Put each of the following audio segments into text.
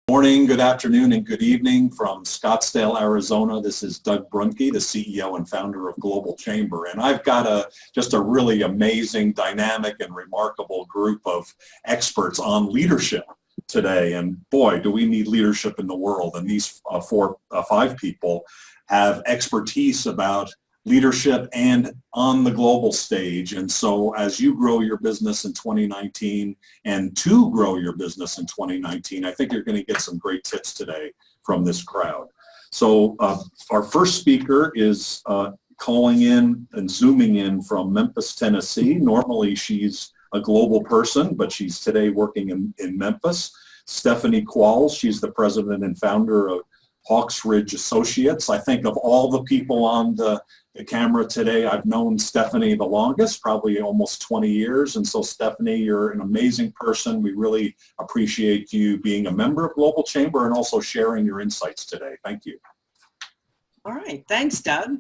Morning, good afternoon, and good evening from Scottsdale, Arizona. This is Doug Brunke, the CEO and founder of Global Chamber, and I've got just a really amazing, dynamic, and remarkable group of experts on leadership today. And boy, do we need leadership in the world. And these five people have expertise about leadership and on the global stage. And so as you grow your business in 2019 and to grow your business in 2019, I think you're going to get some great tips today from this crowd. So our first speaker is calling in and zooming in from Memphis, Tennessee. Normally she's a global person, but she's today working in Memphis. Stephanie Qualls, she's the president and founder of Hawks Ridge Associates. I think of all the people on the camera today, I've known Stephanie the longest, probably almost 20 years. And so Stephanie, you're an amazing person. We really appreciate you being a member of Global Chamber and also sharing your insights today. Thank you. All right. Thanks, Doug.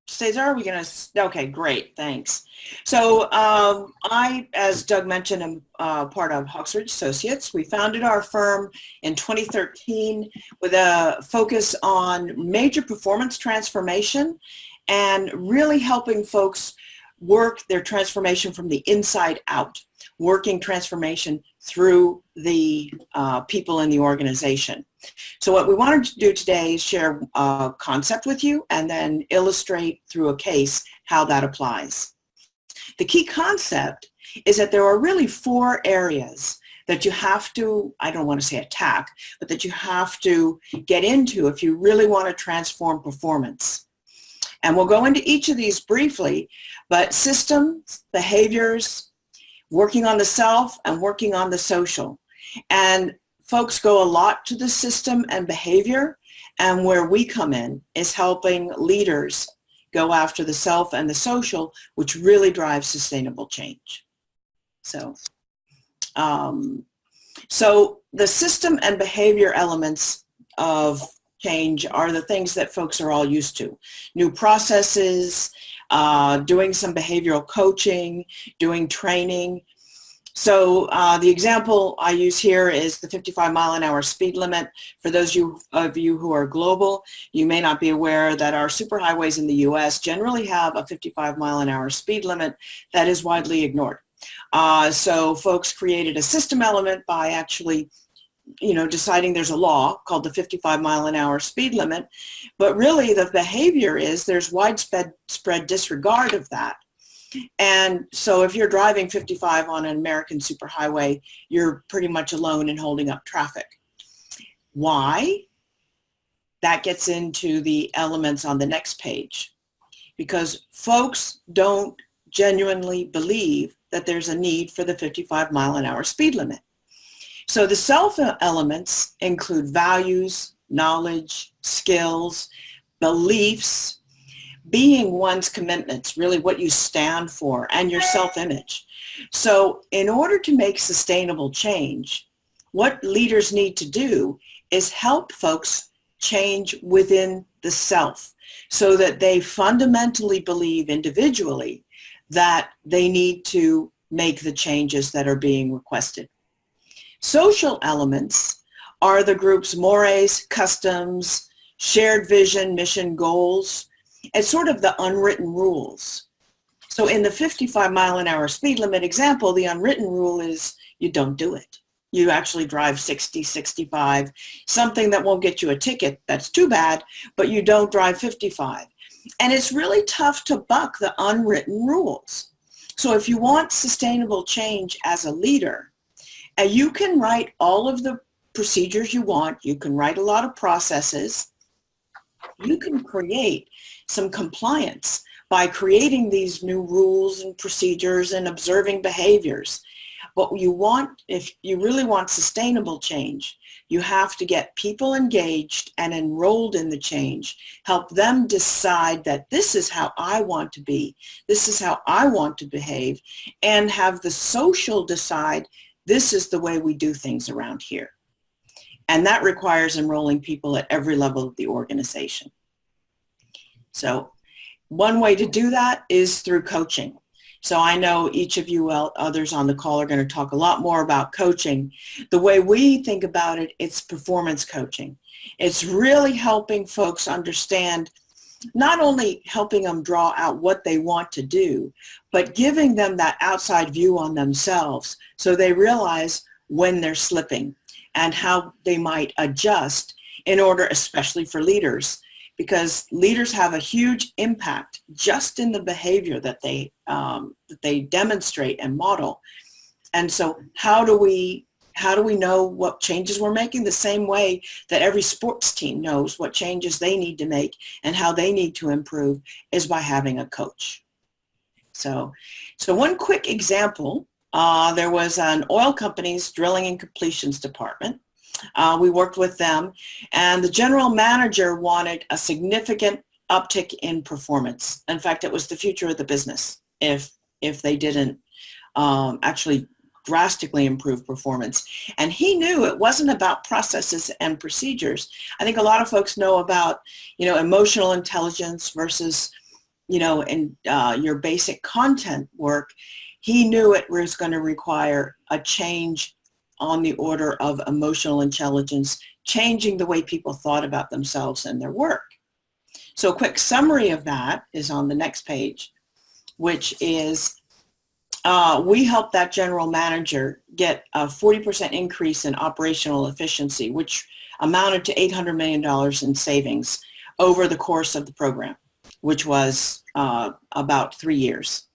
Cesar, are we going to, okay, great, thanks. So I, as Doug mentioned, am part of Hawks Ridge Associates. We founded our firm in 2013 with a focus on major performance transformation and really helping folks work their transformation from the inside out, working transformation through the people in the organization. So what we wanted to do today is share a concept with you and then illustrate through a case how that applies. The key concept is that there are really four areas that you have to, I don't want to say attack, but that you have to get into if you really want to transform performance. And we'll go into each of these briefly, but systems, behaviors, working on the self, and working on the social. And folks go a lot to the system and behavior, and where we come in is helping leaders go after the self and the social, which really drives sustainable change. So the system and behavior elements of change are the things that folks are all used to. New processes, doing some behavioral coaching, doing training. So the example I use here is the 55-mile-an-hour speed limit. For those of you who are global, you may not be aware that our superhighways in the U.S. generally have a 55-mile-an-hour speed limit that is widely ignored. So folks created a system element by actually deciding there's a law called the 55-mile-an-hour speed limit, but really the behavior is there's widespread disregard of that. And so if you're driving 55 on an American superhighway, you're pretty much alone in holding up traffic. Why? That gets into the elements on the next page, because folks don't genuinely believe that there's a need for the 55-mile-an-hour speed limit. So the self elements include values, knowledge, skills, beliefs, being one's commitments, really what you stand for, and your self-image. So in order to make sustainable change, what leaders need to do is help folks change within the self so that they fundamentally believe individually that they need to make the changes that are being requested. Social elements are the group's mores, customs, shared vision, mission, goals. It's sort of the unwritten rules. So in the 55-mile-an-hour speed limit example, the unwritten rule is you don't do it. You actually drive 60, 65, something that won't get you a ticket. That's too bad, but you don't drive 55. And it's really tough to buck the unwritten rules. So if you want sustainable change as a leader, you can write all of the procedures you want. You can write a lot of processes. You can create some compliance by creating these new rules and procedures and observing behaviors. What you want, if you really want sustainable change, you have to get people engaged and enrolled in the change, help them decide that this is how I want to be, this is how I want to behave, and have the social decide this is the way we do things around here. And that requires enrolling people at every level of the organization. So one way to do that is through coaching. So I know each of you others on the call are going to talk a lot more about coaching. The way we think about it, it's performance coaching. It's really helping folks understand, not only helping them draw out what they want to do, but giving them that outside view on themselves so they realize when they're slipping and how they might adjust in order, especially for leaders, because leaders have a huge impact just in the behavior that they demonstrate and model. And so how do we know what changes we're making? The same way that every sports team knows what changes they need to make and how they need to improve is by having a coach. So one quick example, there was an oil company's drilling and completions department. We worked with them, and the general manager wanted a significant uptick in performance. In fact, it was the future of the business if they didn't actually drastically improve performance. And he knew it wasn't about processes and procedures. I think a lot of folks know about, emotional intelligence versus, in your basic content work. He knew it was going to require a change on the order of emotional intelligence, changing the way people thought about themselves and their work. So a quick summary of that is on the next page, which is we helped that general manager get a 40% increase in operational efficiency, which amounted to $800 million in savings over the course of the program, which was about 3 years.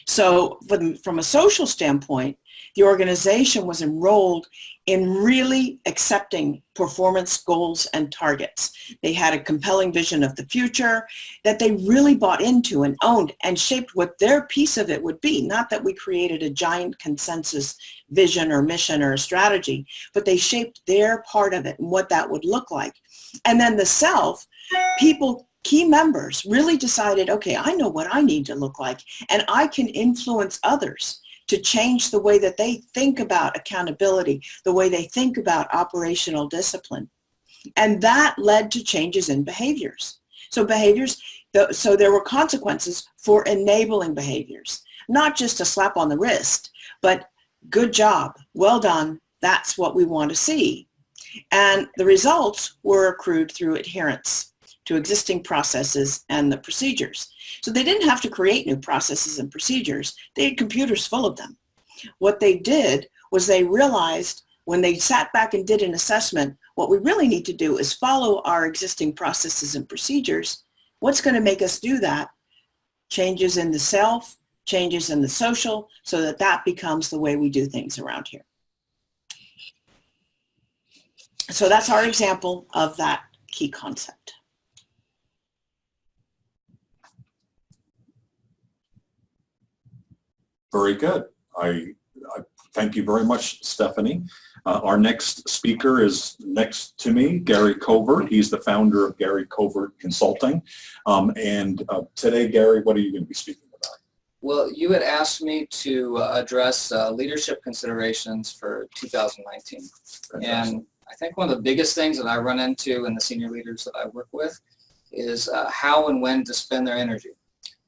So from a social standpoint, the organization was enrolled in really accepting performance goals and targets. They had a compelling vision of the future that they really bought into and owned and shaped what their piece of it would be. Not that we created a giant consensus vision or mission or a strategy, but they shaped their part of it and what that would look like. And then the self, key members really decided, okay, I know what I need to look like, and I can influence others to change the way that they think about accountability, the way they think about operational discipline. And that led to changes in behaviors. So there were consequences for enabling behaviors, not just a slap on the wrist, but good job, well done, that's what we want to see. And the results were accrued through adherence to existing processes and the procedures. So they didn't have to create new processes and procedures. They had computers full of them. What they did was they realized when they sat back and did an assessment, what we really need to do is follow our existing processes and procedures. What's going to make us do that? Changes in the self, changes in the social, so that becomes the way we do things around here. So that's our example of that key concept. Very good. I thank you very much, Stephanie. Our next speaker is next to me, Gary Covert. He's the founder of Gary Covert Consulting. Today, Gary, what are you going to be speaking about? Well, you had asked me to address leadership considerations for 2019. Fantastic. And I think one of the biggest things that I run into in the senior leaders that I work with is how and when to spend their energy.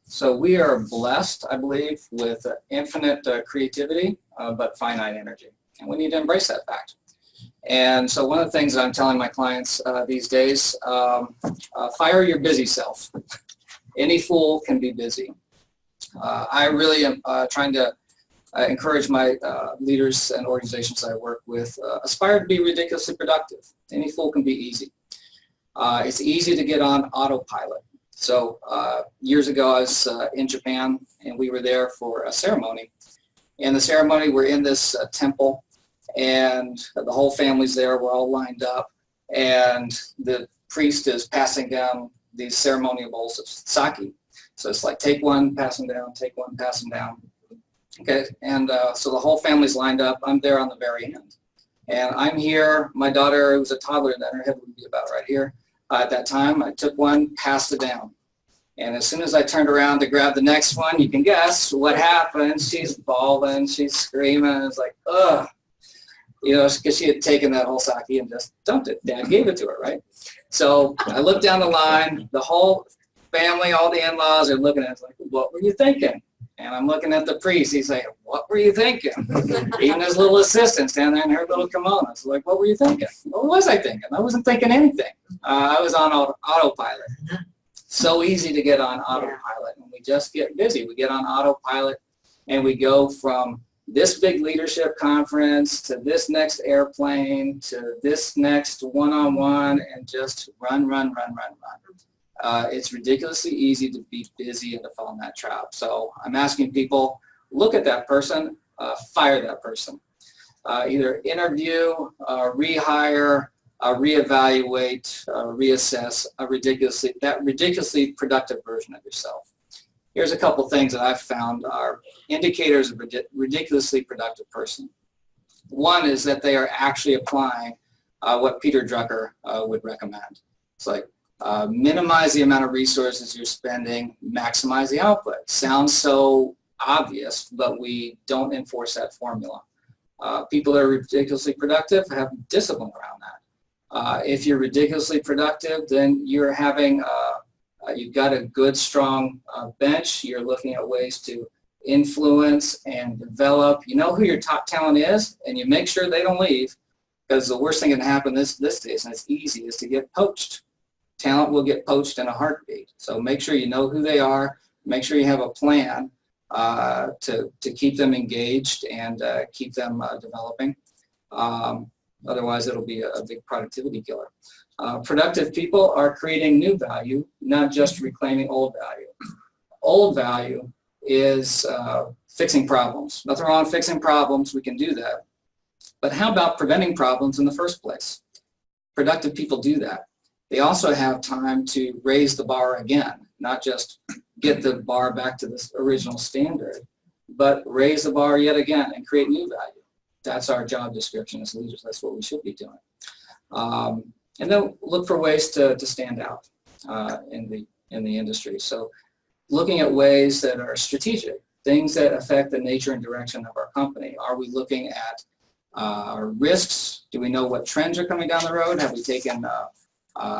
So we are blessed, I believe, with infinite creativity, but finite energy. And we need to embrace that fact. And so one of the things that I'm telling my clients these days, fire your busy self. Any fool can be busy. I really am trying to encourage my leaders and organizations I work with, aspire to be ridiculously productive. Any fool can be easy. It's easy to get on autopilot. So years ago I was in Japan, and we were there for a ceremony. And the ceremony, we're in this temple, and the whole family's there. We're all lined up, and the priest is passing down these ceremonial bowls of sake. So it's like take one, pass them down, take one, pass them down. Okay, and so the whole family's lined up. I'm there on the very end. And I'm here, my daughter, who was a toddler then, her head would be about right here. At that time, I took one, passed it down. And as soon as I turned around to grab the next one, you can guess what happened. She's bawling, she's screaming. It's like, ugh. You know, because she had taken that whole sake and just dumped it. Dad gave it to her, right? So I looked down the line, the whole family, all the in-laws are looking at us like, what were you thinking? And I'm looking at the priest. He's like, what were you thinking? Even his little assistant standing there in her little kimonos. Like, what were you thinking? What was I thinking? I wasn't thinking anything. I was on autopilot. So easy to get on autopilot. And we just get busy. We get on autopilot and we go from this big leadership conference to this next airplane to this next one-on-one and just run. It's ridiculously easy to be busy and to fall in that trap. So I'm asking people, look at that person, fire that person. Either interview, rehire, reevaluate, reassess that ridiculously productive version of yourself. Here's a couple things that I've found are indicators of a ridiculously productive person. One is that they are actually applying what Peter Drucker would recommend. It's like, minimize the amount of resources you're spending, maximize the output. Sounds so obvious, but we don't enforce that formula. People that are ridiculously productive have discipline around that. If you're ridiculously productive, then you're having, you've got a good, strong bench. You're looking at ways to influence and develop. You know who your top talent is, and you make sure they don't leave, because the worst thing that can happen these days, and it's easy, is to get poached. Talent will get poached in a heartbeat. So make sure you know who they are. Make sure you have a plan to keep them engaged and keep them developing. Otherwise, it'll be a big productivity killer. Productive people are creating new value, not just reclaiming old value. Old value is fixing problems. Nothing wrong with fixing problems. We can do that. But how about preventing problems in the first place? Productive people do that. They also have time to raise the bar again, not just get the bar back to this original standard, but raise the bar yet again and create new value. That's our job description as leaders. That's what we should be doing. And then look for ways to stand out in the industry. So looking at ways that are strategic, things that affect the nature and direction of our company. Are we looking at risks? Do we know what trends are coming down the road? Have we taken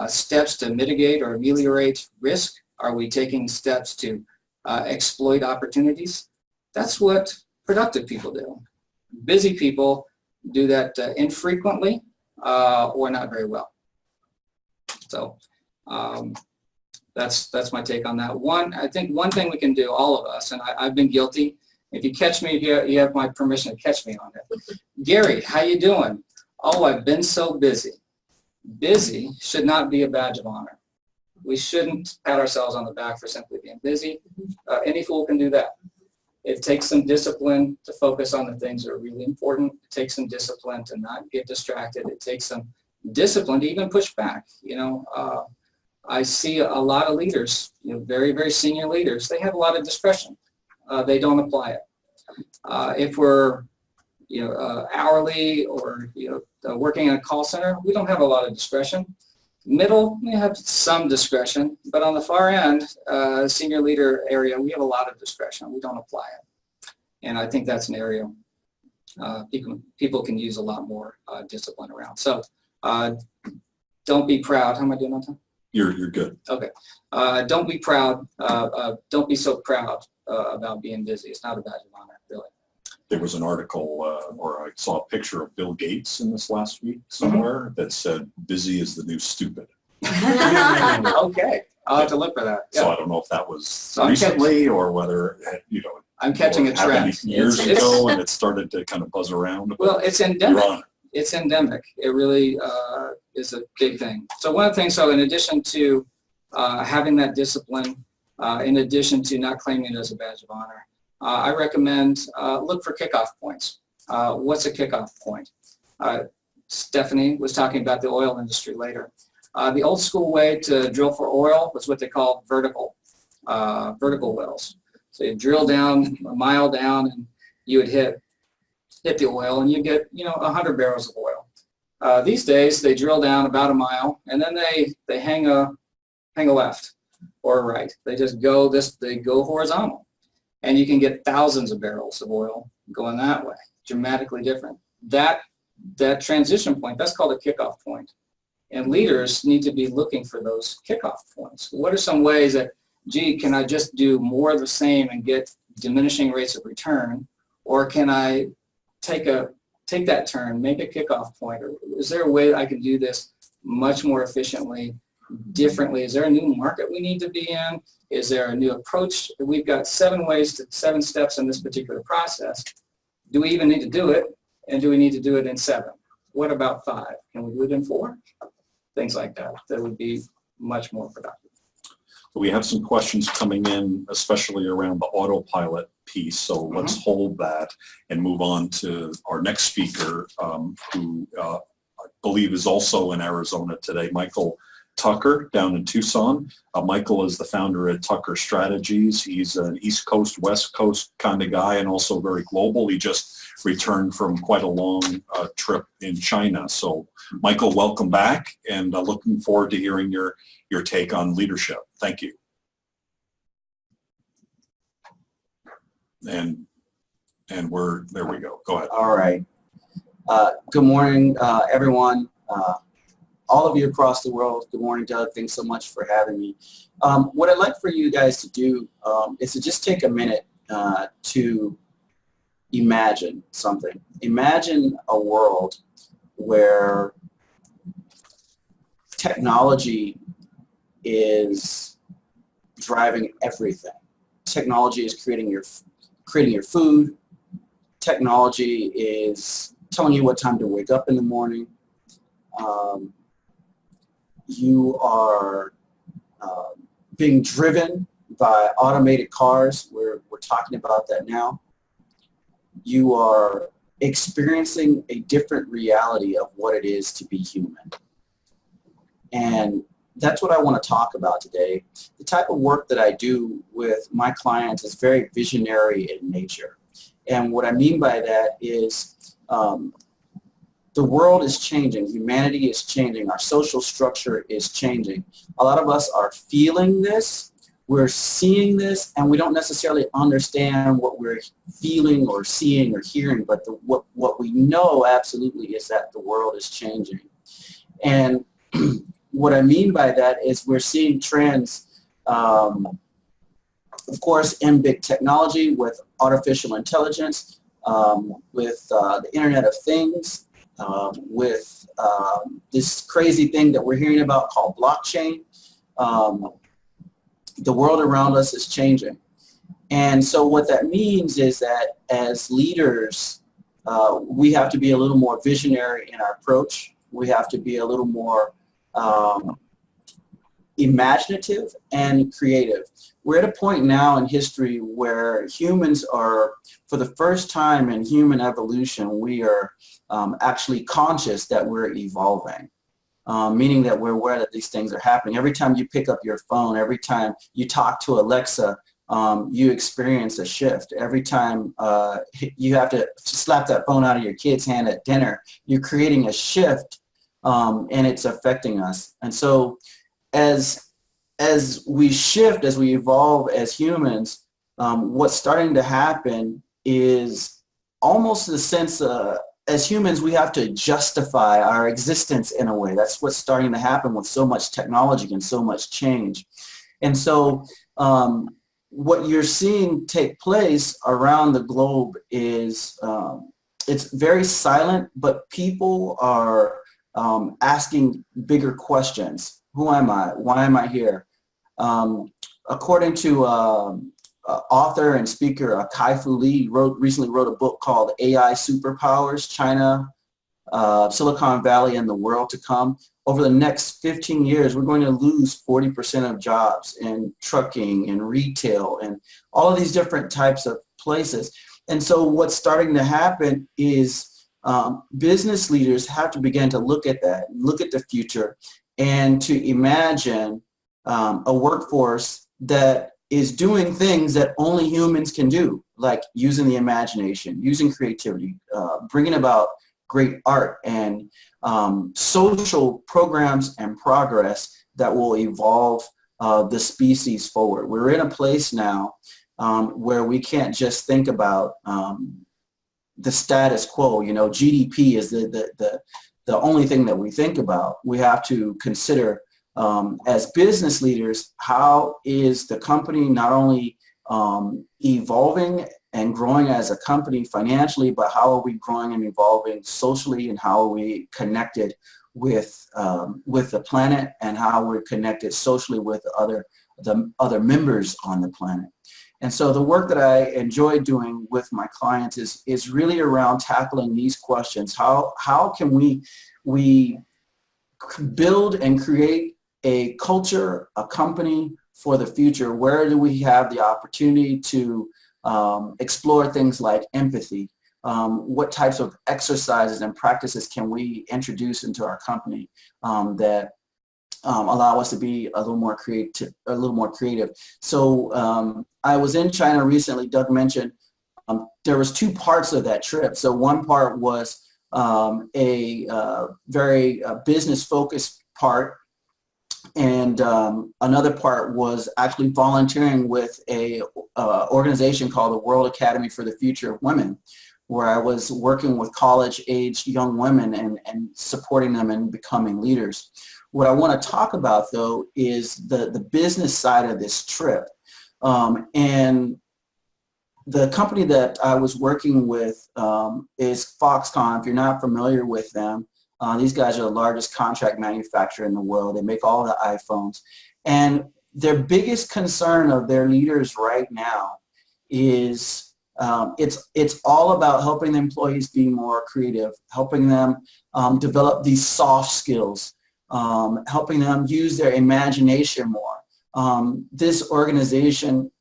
steps to mitigate or ameliorate risk? Are we taking steps to exploit opportunities? That's what productive people do. Busy people do that infrequently or not very well. So that's my take on that. I think one thing we can do, all of us, and I've been guilty. If you catch me here, you have my permission to catch me on it. Gary, how you doing? Oh, I've been so busy. Busy should not be a badge of honor. We shouldn't pat ourselves on the back for simply being busy. Any fool can do that. It takes some discipline to focus on the things that are really important. It takes some discipline to not get distracted. It takes some discipline to even push back. You know, I see a lot of leaders, very, very senior leaders, they have a lot of discretion. They don't apply it. If we're hourly or working in a call center, we don't have a lot of discretion. Middle, we have some discretion, but on the far end, senior leader area, we have a lot of discretion. We don't apply it, and I think that's an area people can use a lot more discipline around. So don't be proud. How am I doing on time? You're good. Okay. Don't be proud. Don't be so proud about being busy. It's not a badge of honor, really. There was an article, or I saw a picture of Bill Gates in this last week somewhere that said, busy is the new stupid. Okay. I'll have to look for that. Yeah. So I don't know if that was recently or whether, I'm catching a trend. Years ago, and it started to kind of buzz around. Well, it's endemic. It's endemic. It really is a big thing. So one of the things, in addition to having that discipline, in addition to not claiming it as a badge of honor, I recommend look for kickoff points. What's a kickoff point? Stephanie was talking about the oil industry later. The old school way to drill for oil was what they call vertical wells. So you drill down a mile down, and you would hit the oil, and you get 100 barrels of oil. These days they drill down about a mile, and then they hang a left or a right. They just go they go horizontal, and you can get thousands of barrels of oil going that way. Dramatically different. That transition point, that's called a kickoff point. And leaders need to be looking for those kickoff points. What are some ways that, gee, can I just do more of the same and get diminishing rates of return, or can I take that turn, make a kickoff point, or is there a way that I can do this much more efficiently, differently? Is there a new market we need to be in? Is there a new approach? We've got 7 steps in this particular process. Do we even need to do it? And do we need to do it in 7? What about 5? Can we do it in 4? Things like that. That would be much more productive. We have some questions coming in, especially around the autopilot piece. So let's hold that and move on to our next speaker, who I believe is also in Arizona today, Michael Tucker down in Tucson. Michael is the founder at Tucker Strategies. He's an East Coast, West Coast kind of guy, and also very global. He just returned from quite a long trip in China. So Michael, welcome back, and looking forward to hearing your take on leadership. Thank you. And there we go. Go ahead. All right. Good morning, everyone. All of you across the world. Good morning, Doug. Thanks so much for having me. What I'd like for you guys to do is to just take a minute to imagine something. Imagine a world where technology is driving everything. Technology is creating your food. Technology is telling you what time to wake up in the morning. You are being driven by automated cars. We're talking about that now. You are experiencing a different reality of what it is to be human. And that's what I want to talk about today. The type of work that I do with my clients is very visionary in nature. And what I mean by that is the world is changing. Humanity is changing. Our social structure is changing. A lot of us are feeling this. We're seeing this, and we don't necessarily understand what we're feeling or seeing or hearing, but what we know absolutely is that the world is changing. And what I mean by that is we're seeing trends, of course, in big technology with artificial intelligence, with the Internet of Things, with this crazy thing that we're hearing about called blockchain. The world around us is changing. And so what that means is that as leaders, we have to be a little more visionary in our approach. We have to be a little more imaginative and creative. We're at a point now in history where humans are, for the first time in human evolution, we are actually conscious that we're evolving. Meaning that we're aware that these things are happening. Every time you pick up your phone, every time you talk to Alexa, you experience a shift. Every time you have to slap that phone out of your kid's hand at dinner, you're creating a shift, and it's affecting us. And so as we shift, as we evolve as humans, what's starting to happen is almost the sense as humans, we have to justify our existence in a way. That's what's starting to happen with so much technology and so much change. And so what you're seeing take place around the globe is it's very silent, but people are asking bigger questions. Who am I? Why am I here? According to author and speaker Kai-Fu Lee recently wrote a book called AI Superpowers, China, Silicon Valley, and the World to Come. Over the next 15 years, we're going to lose 40% of jobs in trucking and retail and all of these different types of places. And so what's starting to happen is business leaders have to begin to look at that, look at the future, and to imagine a workforce that is doing things that only humans can do, like using the imagination, using creativity, bringing about great art and social programs and progress that will evolve the species forward. We're in a place now where we can't just think about the status quo. You know, GDP is the only thing that we think about. We have to consider as business leaders, how is the company not only evolving and growing as a company financially, but how are we growing and evolving socially, and how are we connected with the planet, and how we're connected socially with the other members on the planet. And so the work that I enjoy doing with my clients is really around tackling these questions. How can we build and create a culture, a company for the future? Where do we have the opportunity to explore things like empathy? What types of exercises and practices can we introduce into our company that allow us to be a little more creative? So I was in China recently. Doug mentioned there was two parts of that trip. So one part was a very business-focused part, and another part was actually volunteering with a organization called the World Academy for the Future of Women, where I was working with college-aged young women and supporting them in becoming leaders. What I want to talk about, though, is the business side of this trip. And the company that I was working with is Foxconn. If you're not familiar with them, these guys are the largest contract manufacturer in the world. They make all the iPhones. And their biggest concern of their leaders right now is it's all about helping the employees be more creative, helping them develop these soft skills, helping them use their imagination more. This organization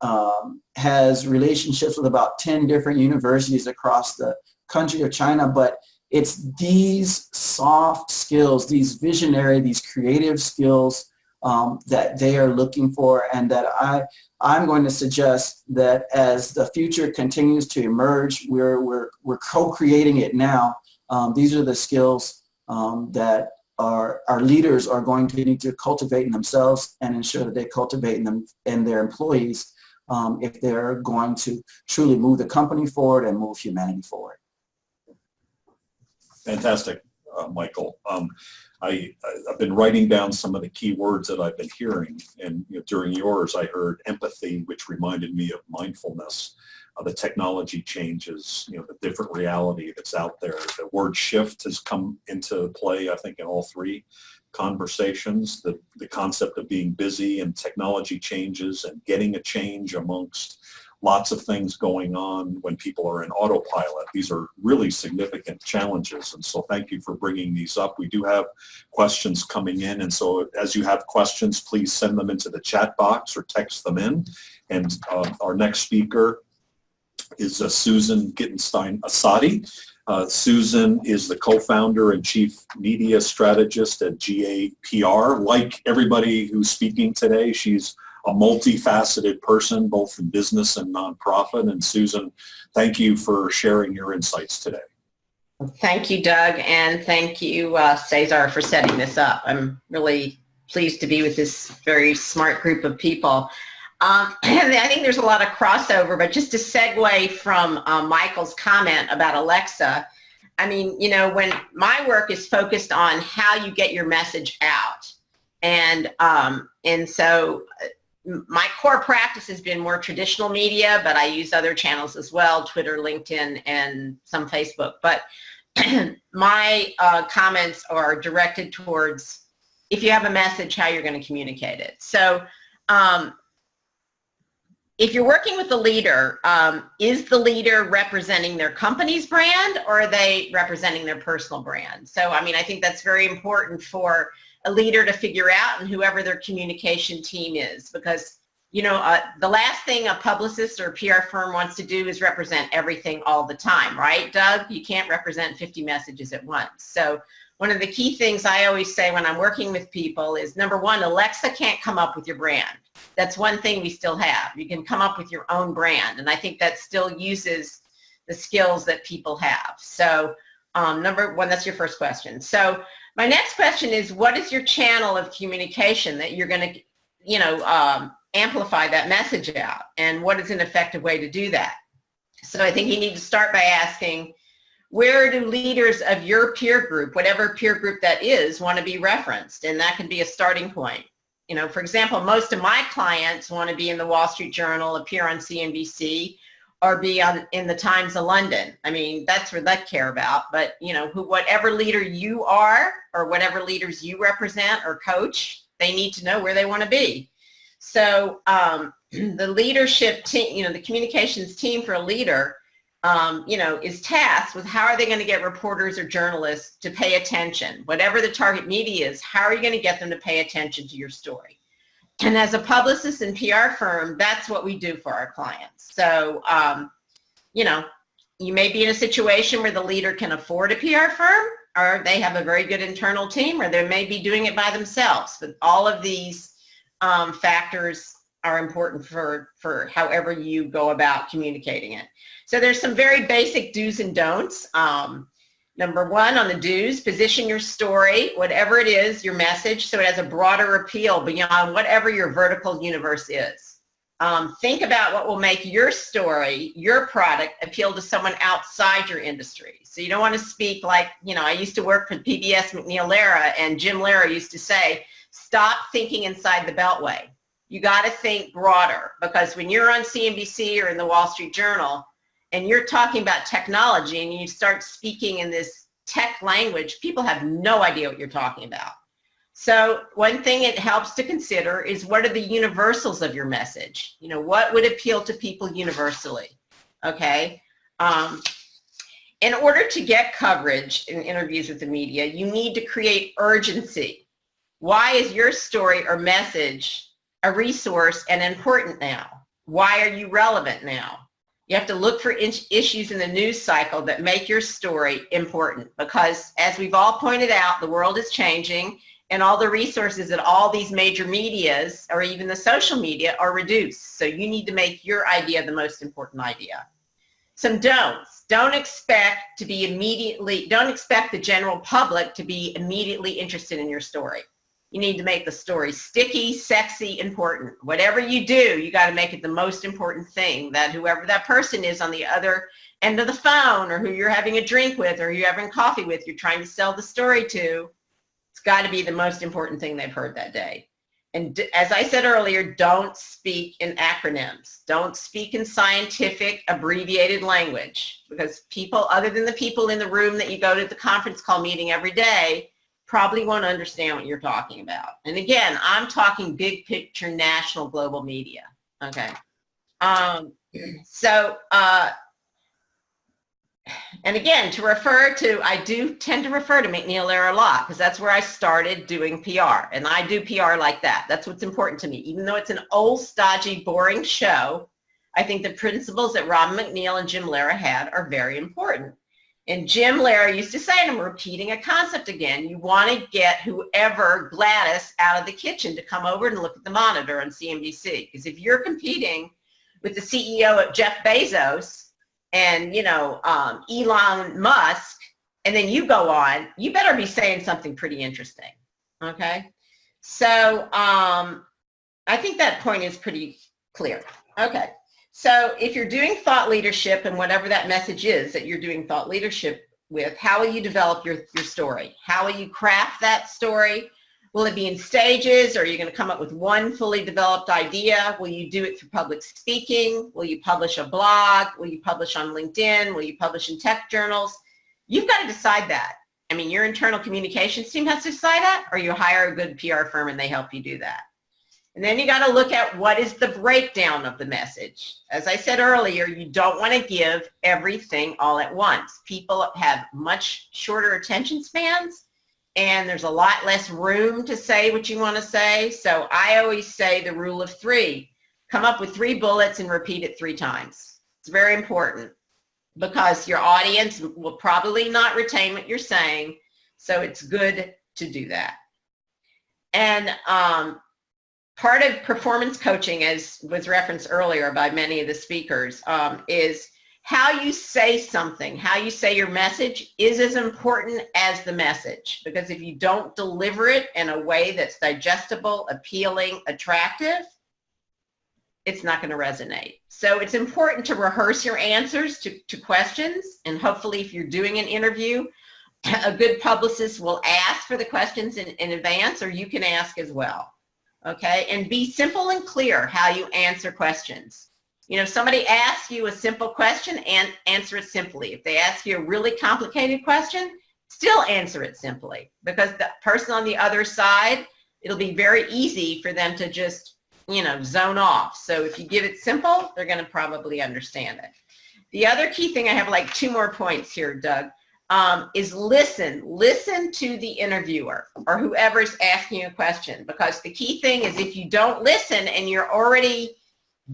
has relationships with about 10 different universities across the country of China, but it's these soft skills, these visionary, these creative skills that they are looking for, and that I'm going to suggest that as the future continues to emerge, we're co-creating it now. These are the skills that our leaders are going to need to cultivate in themselves and ensure that they cultivate in them and their employees if they're going to truly move the company forward and move humanity forward. Fantastic, Michael. I've been writing down some of the key words that I've been hearing, and during yours I heard empathy, which reminded me of mindfulness. The technology changes, the different reality that's out there. The word shift has come into play, I think, in all three conversations. The concept of being busy and technology changes and getting a change amongst lots of things going on when people are in autopilot. These are really significant challenges, and so thank you for bringing these up. We do have questions coming in, and so as you have questions, please send them into the chat box or text them in. And our next speaker is Susan Gittenstein-Asadi. Susan is the co-founder and chief media strategist at GAPR. Like everybody who's speaking today, she's a multifaceted person, both in business and nonprofit. And Susan, thank you for sharing your insights today. Thank you, Doug, and thank you, Cesar, for setting this up. I'm really pleased to be with this very smart group of people. And I think there's a lot of crossover, but just to segue from Michael's comment about Alexa, I mean, when my work is focused on how you get your message out, and so my core practice has been more traditional media, but I use other channels as well, Twitter, LinkedIn, and some Facebook. But my comments are directed towards, if you have a message, how you're going to communicate it. So if you're working with a leader, is the leader representing their company's brand, or are they representing their personal brand? So, I mean, I think that's very important for a leader to figure out, and whoever their communication team is, because, the last thing a publicist or a PR firm wants to do is represent everything all the time, right, Doug? You can't represent 50 messages at once. So one of the key things I always say when I'm working with people is, number one, Alexa can't come up with your brand. That's one thing we still have. You can come up with your own brand, and I think that still uses the skills that people have. So number one, that's your first question. So my next question is, what is your channel of communication that you're going to, amplify that message out, and what is an effective way to do that? So I think you need to start by asking, where do leaders of your peer group, whatever peer group that is, want to be referenced? And that can be a starting point. You know, for example, most of my clients want to be in the Wall Street Journal, appear on CNBC, or be in the Times of London. I mean, that's what they care about. But, you know, whatever leader you are or whatever leaders you represent or coach, they need to know where they want to be. So the leadership team, you know, the communications team for a leader, you know, is tasked with how are they going to get reporters or journalists to pay attention? Whatever the target media is, how are you going to get them to pay attention to your story? And as a publicist and PR firm, that's what we do for our clients. So, you know, you may be in a situation where the leader can afford a PR firm, or they have a very good internal team, or they may be doing it by themselves. But all of these factors are important for however you go about communicating it. So there's some very basic do's and don'ts. Number one on the do's, position your story, whatever it is, your message, so it has a broader appeal beyond whatever your vertical universe is. Think about what will make your story, your product, appeal to someone outside your industry. So you don't want to speak like, you know, I used to work for PBS McNeil-Lehrer, and Jim Lehrer used to say, stop thinking inside the beltway. You got to think broader, because when you're on CNBC or in the Wall Street Journal and you're talking about technology and you start speaking in this tech language, people have no idea what you're talking about. So one thing it helps to consider is, what are the universals of your message? You know, what would appeal to people universally? Okay. In order to get coverage in interviews with the media, you need to create urgency. Why is your story or message a resource and important now? Why are you relevant now? You have to look for issues in the news cycle that make your story important, because as we've all pointed out, the world is changing and all the resources that all these major medias or even the social media are reduced. So you need to make your idea the most important idea. Some don'ts. Don't expect the general public to be immediately interested in your story. You need to make the story sticky, sexy, important. Whatever you do, you got to make it the most important thing, that whoever that person is on the other end of the phone, or who you're having a drink with, or who you're having coffee with, you're trying to sell the story to, it's got to be the most important thing they've heard that day. And as I said earlier, don't speak in acronyms. Don't speak in scientific abbreviated language, because people other than the people in the room that you go to the conference call meeting every day probably won't understand what you're talking about. And again, I'm talking big picture, national, global media. Okay. And again, I do tend to refer to McNeil-Lehrer a lot, because that's where I started doing PR, and I do PR like that. That's what's important to me. Even though it's an old, stodgy, boring show, I think the principles that Robin McNeil and Jim Lehrer had are very important. And Jim Lehrer used to say, and I'm repeating a concept again, you want to get whoever, Gladys, out of the kitchen to come over and look at the monitor on CNBC. Because if you're competing with the CEO of Jeff Bezos and, you know, Elon Musk, and then you go on, you better be saying something pretty interesting. Okay? So I think that point is pretty clear. Okay. So if you're doing thought leadership, and whatever that message is that you're doing thought leadership with, how will you develop your story? How will you craft that story? Will it be in stages? Or are you going to come up with one fully developed idea? Will you do it through public speaking? Will you publish a blog? Will you publish on LinkedIn? Will you publish in tech journals? You've got to decide that. I mean, your internal communications team has to decide that, or you hire a good PR firm and they help you do that. And then you got to look at what is the breakdown of the message. As I said earlier, you don't want to give everything all at once. People have much shorter attention spans, and there's a lot less room to say what you want to say. So I always say the rule of 3. Come up with 3 bullets and repeat it 3 times. It's very important, because your audience will probably not retain what you're saying, so it's good to do that. And part of performance coaching, as was referenced earlier by many of the speakers, is how you say something, how you say your message is as important as the message. Because if you don't deliver it in a way that's digestible, appealing, attractive, it's not going to resonate. So it's important to rehearse your answers to questions. And hopefully, if you're doing an interview, a good publicist will ask for the questions in advance, or you can ask as well. okay? And be simple and clear how you answer questions. You know, if somebody asks you a simple question, and answer it simply. If they ask you a really complicated question, still answer it simply, because the person on the other side, it'll be very easy for them to just, you know, zone off. So if you give it simple, they're going to probably understand it. The other key thing, I have like 2 more points here, Doug, is listen. Listen to the interviewer or whoever's asking you a question, because the key thing is if you don't listen and you're already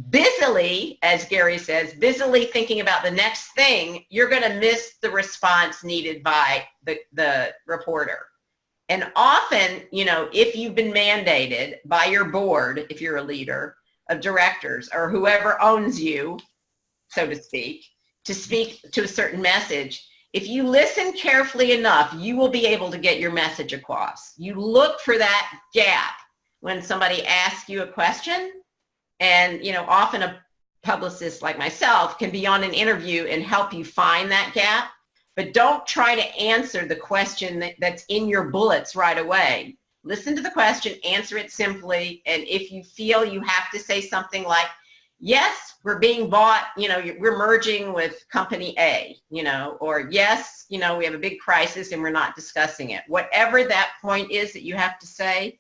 busily, as Gary says, busily thinking about the next thing, you're going to miss the response needed by the reporter. And often, you know, if you've been mandated by your board, if you're a leader of directors or whoever owns you, so to speak to a certain message, if you listen carefully enough, you will be able to get your message across. You look for that gap when somebody asks you a question. And, you know, often a publicist like myself can be on an interview and help you find that gap, but don't try to answer the question that's in your bullets right away. Listen to the question, answer it simply, and if you feel you have to say something like, yes, we're being bought, you know, we're merging with company A, you know, or yes, you know, we have a big crisis and we're not discussing it. Whatever that point is that you have to say,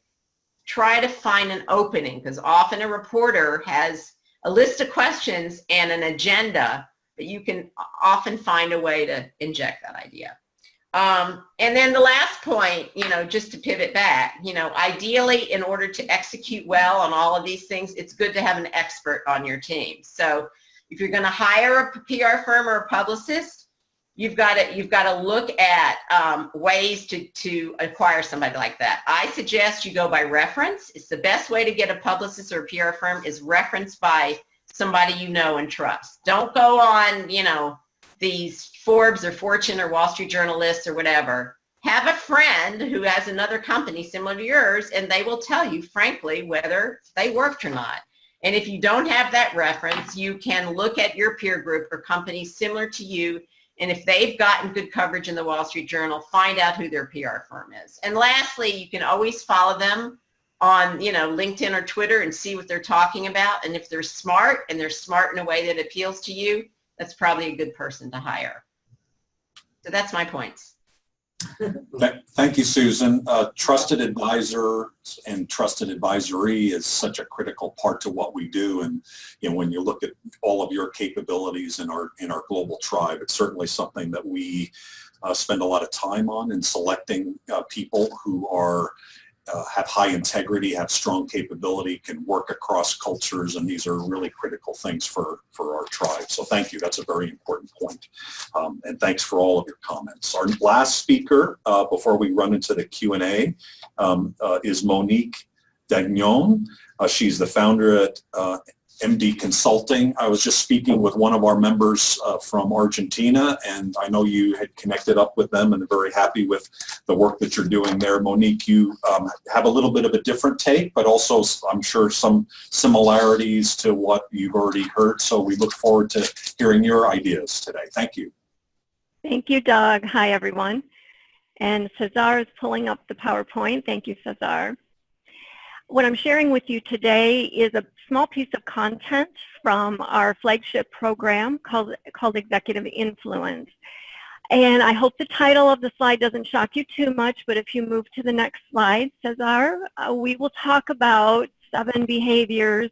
try to find an opening, because often a reporter has a list of questions and an agenda, but you can often find a way to inject that idea. And then the last point, you know, just to pivot back, you know, ideally in order to execute well on all of these things, it's good to have an expert on your team. So if you're going to hire a PR firm or a publicist, you've got to look at ways to acquire somebody like that. I suggest you go by reference. It's the best way to get a publicist or a PR firm is referenced by somebody you know and trust. Don't go on, you know, these Forbes or Fortune or Wall Street Journal lists or whatever. Have a friend who has another company similar to yours, and they will tell you, frankly, whether they worked or not. And if you don't have that reference, you can look at your peer group or companies similar to you, and if they've gotten good coverage in the Wall Street Journal, find out who their PR firm is. And lastly, you can always follow them on, you know, LinkedIn or Twitter and see what they're talking about. And if they're smart, and they're smart in a way that appeals to you, that's probably a good person to hire. So that's my points. Thank you, Susan. Trusted advisor and trusted advisory is such a critical part to what we do. And you know, when you look at all of your capabilities in our global tribe, it's certainly something that we spend a lot of time on in selecting people who are have high integrity, have strong capability, can work across cultures, and these are really critical things for our tribe. So thank you. That's a very important point. And thanks for all of your comments. Our last speaker, before we run into the Q&A, is Monique Dagnon. She's the founder at MD Consulting. I was just speaking with one of our members from Argentina, and I know you had connected up with them and are very happy with the work that you're doing there. Monique, you have a little bit of a different take, but also I'm sure some similarities to what you've already heard. So we look forward to hearing your ideas today. Thank you. Thank you, Doug. Hi, everyone. And Cesar is pulling up the PowerPoint. Thank you, Cesar. What I'm sharing with you today is a small piece of content from our flagship program called Executive Influence. And I hope the title of the slide doesn't shock you too much, but if you move to the next slide, Cesar, we will talk about 7 behaviors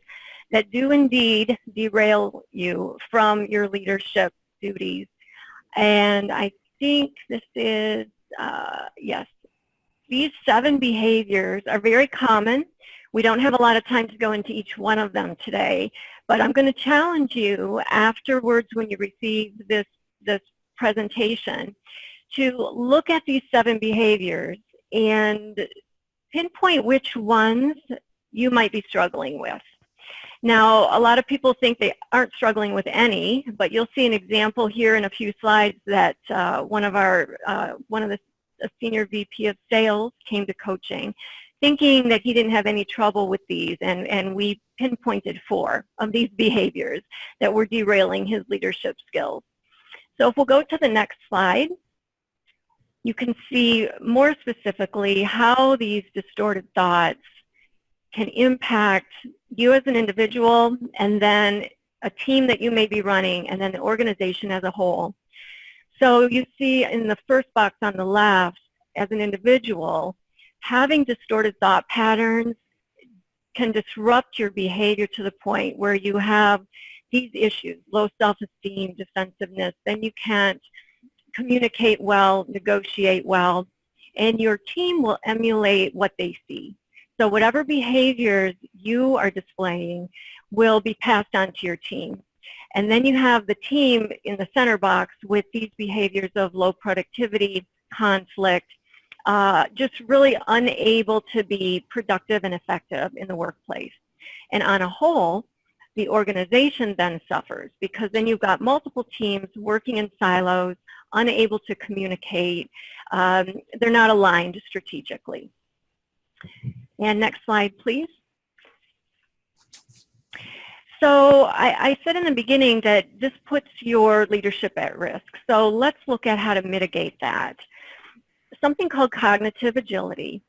that do indeed derail you from your leadership duties. And I think this is, yes, these 7 behaviors are very common. We don't have a lot of time to go into each one of them today, but I'm going to challenge you afterwards when you receive this presentation to look at these 7 behaviors and pinpoint which ones you might be struggling with. Now, a lot of people think they aren't struggling with any, but you'll see an example here in a few slides that one of the senior VP of sales came to coaching thinking that he didn't have any trouble with these, and we pinpointed 4 of these behaviors that were derailing his leadership skills. So if we'll go to the next slide, you can see more specifically how these distorted thoughts can impact you as an individual, and then a team that you may be running, and then the organization as a whole. So you see in the first box on the left, as an individual, having distorted thought patterns can disrupt your behavior to the point where you have these issues, low self-esteem, defensiveness, then you can't communicate well, negotiate well, and your team will emulate what they see. So whatever behaviors you are displaying will be passed on to your team. And then you have the team in the center box with these behaviors of low productivity, conflict, just really unable to be productive and effective in the workplace. And on a whole, the organization then suffers, because then you've got multiple teams working in silos, unable to communicate. They're not aligned strategically. And next slide, please. So I said in the beginning that this puts your leadership at risk. So let's look at how to mitigate that. Something called cognitive agility.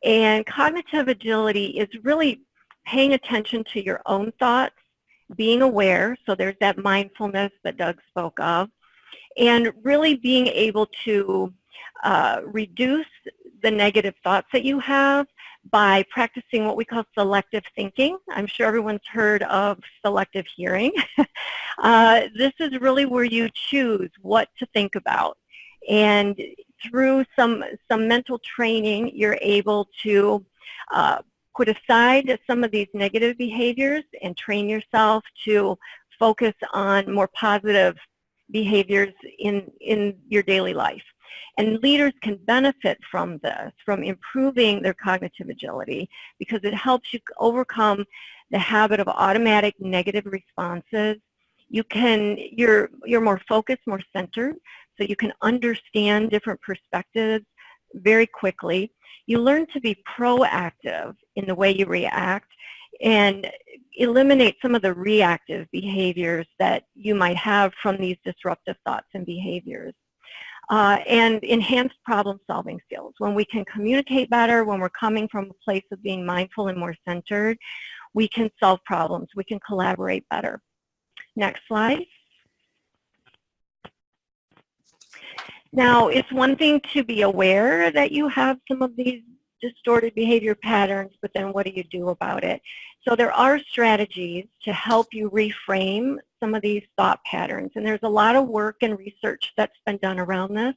And cognitive agility is really paying attention to your own thoughts, being aware, so there's that mindfulness that Doug spoke of, and really being able to reduce the negative thoughts that you have by practicing what we call selective thinking. I'm sure everyone's heard of selective hearing. This is really where you choose what to think about. And through some mental training, you're able to put aside some of these negative behaviors and train yourself to focus on more positive behaviors in your daily life. And leaders can benefit from this, from improving their cognitive agility, because it helps you overcome the habit of automatic negative responses. You're more focused, more centered, so you can understand different perspectives very quickly. You learn to be proactive in the way you react and eliminate some of the reactive behaviors that you might have from these disruptive thoughts and behaviors. And enhanced problem-solving skills. When we can communicate better, when we're coming from a place of being mindful and more centered, we can solve problems, we can collaborate better. Next slide. Now, it's one thing to be aware that you have some of these distorted behavior patterns, but then what do you do about it? So there are strategies to help you reframe some of these thought patterns, and there's a lot of work and research that's been done around this.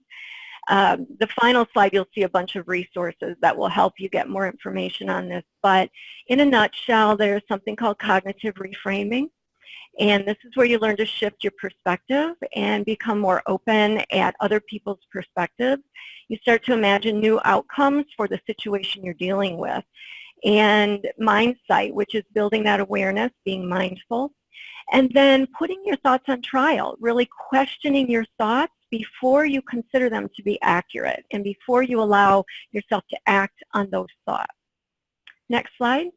The final slide, you'll see a bunch of resources that will help you get more information on this, but in a nutshell, there's something called cognitive reframing. And this is where you learn to shift your perspective and become more open at other people's perspectives. You start to imagine new outcomes for the situation you're dealing with. And mindsight, which is building that awareness, being mindful. And then putting your thoughts on trial, really questioning your thoughts before you consider them to be accurate and before you allow yourself to act on those thoughts. Next slide.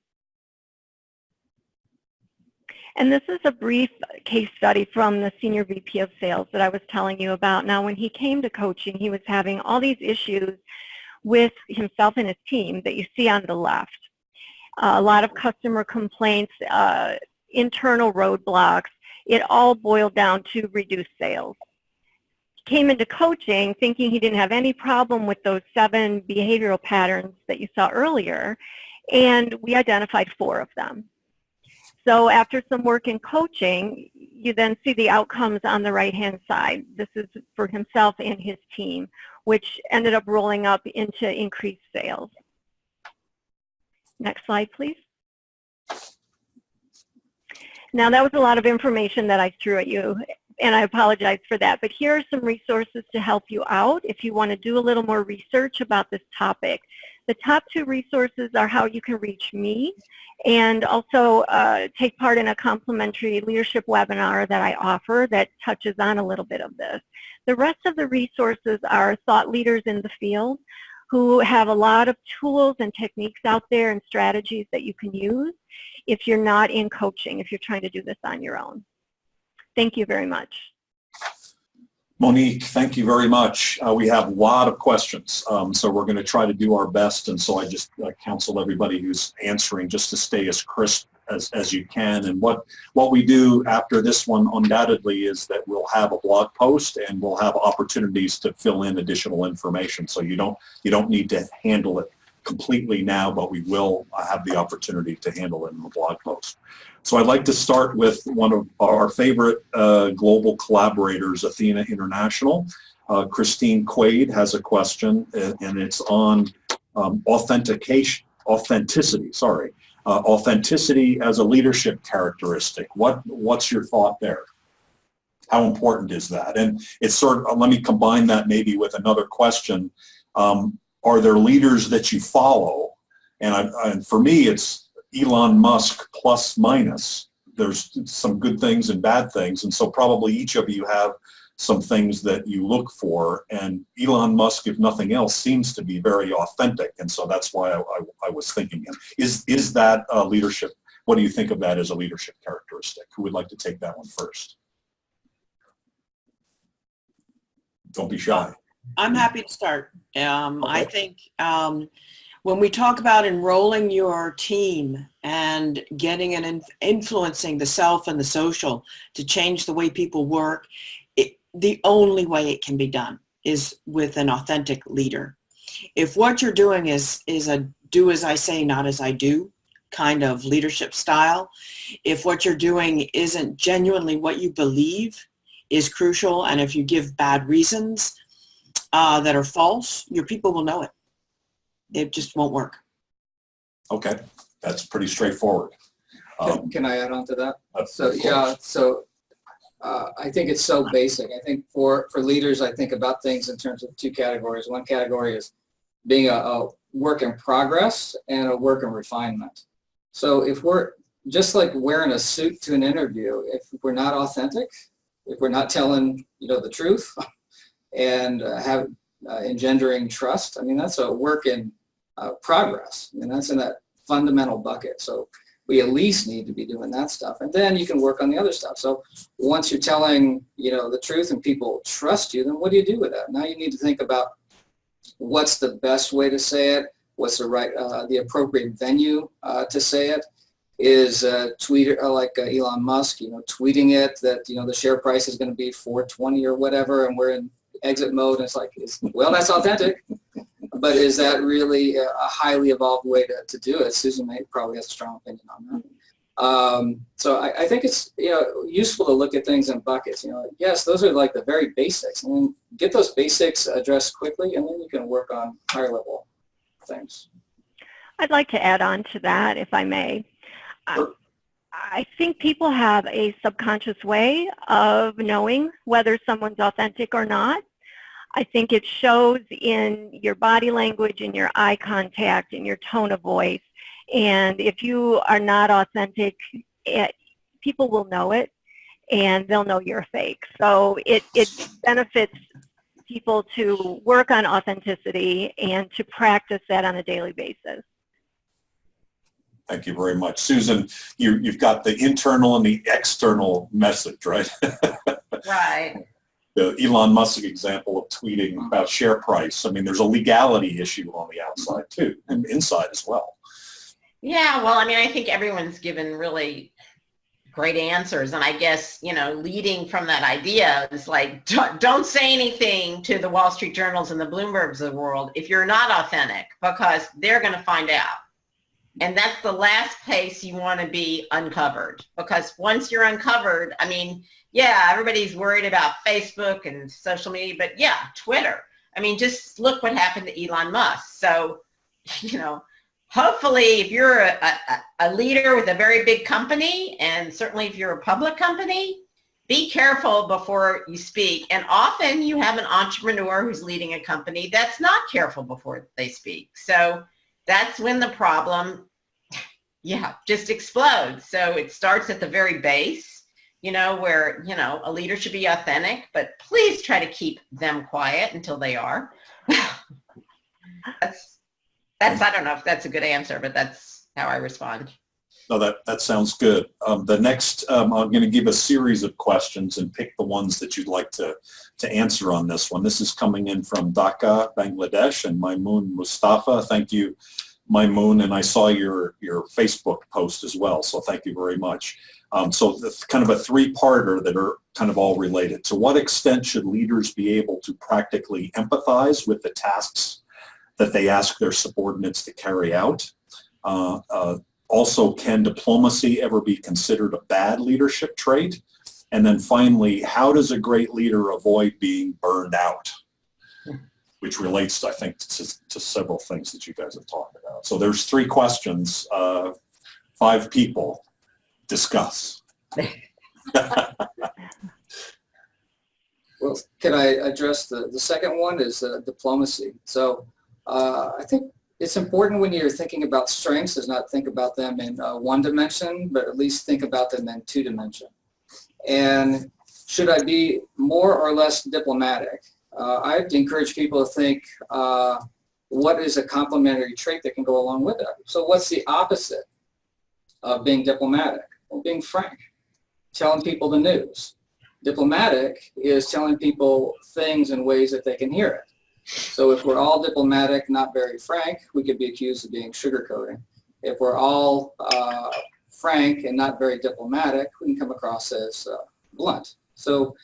And this is a brief case study from the Senior VP of Sales that I was telling you about. Now, when he came to coaching, he was having all these issues with himself and his team that you see on the left. A lot of customer complaints, internal roadblocks. It all boiled down to reduced sales. He came into coaching thinking he didn't have any problem with those 7 behavioral patterns that you saw earlier, and we identified 4 of them. So after some work in coaching, you then see the outcomes on the right-hand side. This is for himself and his team, which ended up rolling up into increased sales. Next slide, please. Now, that was a lot of information that I threw at you, and I apologize for that. But here are some resources to help you out if you want to do a little more research about this topic. The top 2 resources are how you can reach me and also take part in a complimentary leadership webinar that I offer that touches on a little bit of this. The rest of the resources are thought leaders in the field who have a lot of tools and techniques out there and strategies that you can use if you're not in coaching, if you're trying to do this on your own. Thank you very much. Monique, thank you very much. We have a lot of questions, so we're going to try to do our best. And so I just counsel everybody who's answering just to stay as crisp as you can. And what we do after this one undoubtedly is that we'll have a blog post and we'll have opportunities to fill in additional information. So you don't need to handle it completely now, but we will have the opportunity to handle it in the blog post. So I'd like to start with one of our favorite global collaborators, Athena International. Christine Quaid has a question, and it's on authenticity as a leadership characteristic. What's your thought there? How important is that? And it's sort of, let me combine that maybe with another question. Are there leaders that you follow? And for me, it's Elon Musk plus minus. There's some good things and bad things, and so probably each of you have some things that you look for, and Elon Musk, if nothing else, seems to be very authentic, and so that's why I was thinking, is that leadership? What do you think of that as a leadership characteristic? Who would like to take that one first? Don't be shy. I'm happy to start. Okay. I think when we talk about enrolling your team and getting and influencing the self and the social to change the way people work, the only way it can be done is with an authentic leader. If what you're doing is a do as I say, not as I do kind of leadership style, if what you're doing isn't genuinely what you believe is crucial, and if you give bad reasons that are false, your people will know it. It just won't work. Okay, that's pretty straightforward. Can I add on to that? So yeah, I think it's so basic. I think for leaders, I think about things in terms of two categories. One category is being a work in progress and a work in refinement. So if we're just like wearing a suit to an interview, if we're not authentic, if we're not telling the truth and engendering trust, I mean, that's a work in progress, and that's in that fundamental bucket. So we at least need to be doing that stuff, and then you can work on the other stuff. So once you're telling the truth and people trust you, then what do you do with that? Now you need to think about what's the best way to say it, what's the appropriate venue to say it. Is Twitter like Elon Musk, tweeting it that the share price is going to be 420 or whatever, and we're in exit mode, and it's like, well, that's authentic, but is that really a highly evolved way to do it? Susan probably has a strong opinion on that. So I think it's useful to look at things in buckets. Yes, those are like the very basics, and then get those basics addressed quickly, and then you can work on higher level things. I'd like to add on to that, if I may. Sure. I think people have a subconscious way of knowing whether someone's authentic or not. I think it shows in your body language, in your eye contact, in your tone of voice. And if you are not authentic, people will know it, and they'll know you're fake. So it benefits people to work on authenticity and to practice that on a daily basis. Thank you very much. Susan, you've got the internal and the external message, right? Right. The Elon Musk example of tweeting about share price. I mean, there's a legality issue on the outside too, and inside as well. Yeah, well, I mean, I think everyone's given really great answers, and I guess, leading from that idea is like, don't say anything to the Wall Street Journals and the Bloombergs of the world if you're not authentic, because they're going to find out. And that's the last place you want to be uncovered, because once you're uncovered, I mean, yeah, everybody's worried about Facebook and social media, but yeah, Twitter. I mean, just look what happened to Elon Musk. So, hopefully if you're a leader with a very big company, and certainly if you're a public company, be careful before you speak. And often you have an entrepreneur who's leading a company that's not careful before they speak. So that's when the problem, just explodes. So it starts at the very base, where, a leader should be authentic, but please try to keep them quiet until they are. That's I don't know if that's a good answer, but that's how I respond. No, that sounds good. The next, I'm going to give a series of questions and pick the ones that you'd like to answer on this one. This is coming in from Dhaka, Bangladesh, and Maimoon Mustafa. Thank you, Maimoon, and I saw your Facebook post as well, so thank you very much. So it's kind of a three-parter that are kind of all related. To what extent should leaders be able to practically empathize with the tasks that they ask their subordinates to carry out? Also, can diplomacy ever be considered a bad leadership trait? And then finally, how does a great leader avoid being burned out? Which relates, I think, to several things that you guys have talked about. So there's three questions, 5 people. Discuss. Well, can I address the second one is diplomacy. So I think it's important when you're thinking about strengths is not think about them in one dimension, but at least think about them in 2 dimension. And should I be more or less diplomatic? I'd encourage people to think what is a complementary trait that can go along with that. So what's the opposite of being diplomatic? Well, being frank, telling people the news. Diplomatic is telling people things in ways that they can hear it. So if we're all diplomatic, not very frank, we could be accused of being sugarcoating. If we're all frank and not very diplomatic, we can come across as blunt. So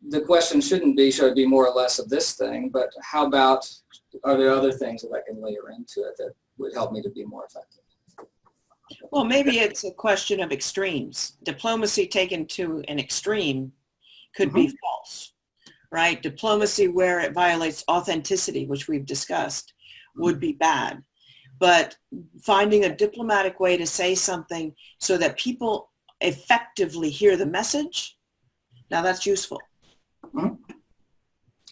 the question shouldn't be, should I be more or less of this thing, but how about, are there other things that I can layer into it that would help me to be more effective? Well, maybe it's a question of extremes. Diplomacy taken to an extreme could be false, right? Diplomacy where it violates authenticity, which we've discussed, would be bad. But finding a diplomatic way to say something so that people effectively hear the message, now that's useful.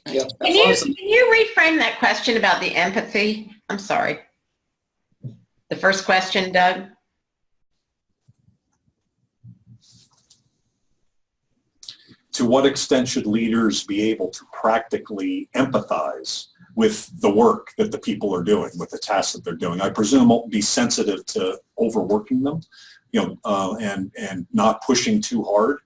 Yeah, Can you reframe that question about the empathy? I'm sorry. The first question, Doug? To what extent should leaders be able to practically empathize with the work that the people are doing, with the tasks that they're doing? I presume be sensitive to overworking them, and not pushing too hard.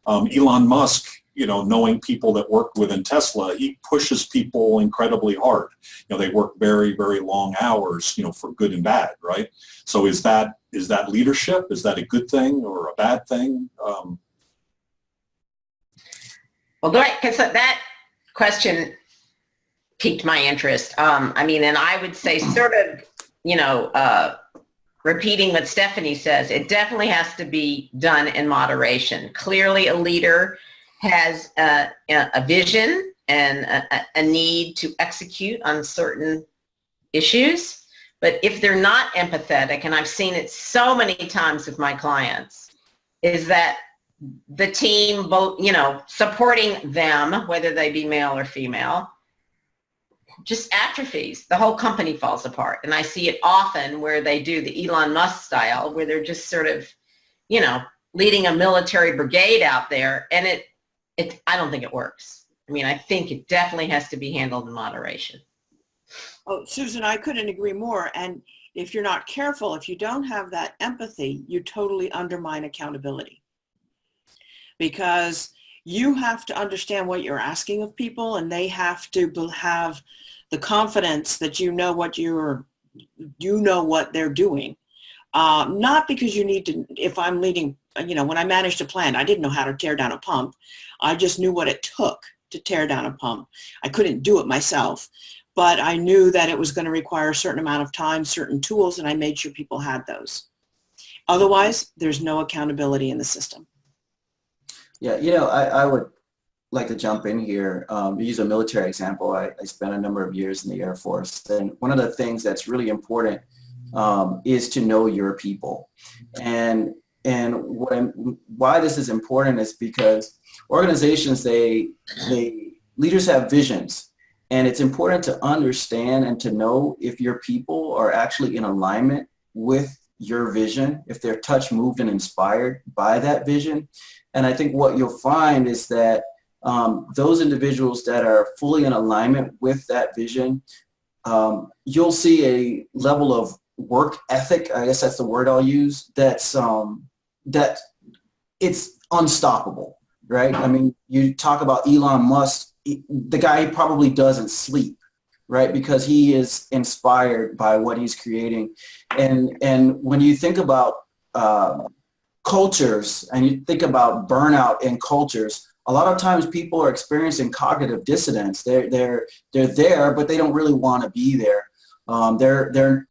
Elon Musk, knowing people that work within Tesla, he pushes people incredibly hard. They work very, very long hours, for good and bad, right? So is that leadership? Is that a good thing or a bad thing? Well, because that question piqued my interest. And I would say sort of, repeating what Stephanie says, it definitely has to be done in moderation. Clearly, a leader has a vision and a need to execute on certain issues. But if they're not empathetic, and I've seen it so many times with my clients, is that the team, both, supporting them, whether they be male or female, just atrophies. The whole company falls apart. And I see it often where they do the Elon Musk style, where they're just sort of, leading a military brigade out there. And I don't think it works. I think it definitely has to be handled in moderation. Oh, Susan, I couldn't agree more. And if you're not careful, if you don't have that empathy, you totally undermine accountability. Because you have to understand what you're asking of people, and they have to have the confidence that you know what they're doing. Not because you need to, if I'm leading, when I managed a plant, I didn't know how to tear down a pump. I just knew what it took to tear down a pump. I couldn't do it myself, but I knew that it was going to require a certain amount of time, certain tools, and I made sure people had those. Otherwise, there's no accountability in the system. Yeah, I would like to jump in here. Use a military example. I spent a number of years in the Air Force, and one of the things that's really important is to know your people. And why this is important is because organizations, leaders have visions, and it's important to understand and to know if your people are actually in alignment with your vision, if they're touched, moved, and inspired by that vision. And I think what you'll find is that those individuals that are fully in alignment with that vision, you'll see a level of work ethic, I guess that's the word I'll use, that's that it's unstoppable, right? I mean, you talk about Elon Musk, the guy probably doesn't sleep, right? Because he is inspired by what he's creating. And when you think about cultures and you think about burnout in cultures, a lot of times people are experiencing cognitive dissonance. They're there, but they don't really want to be there. They're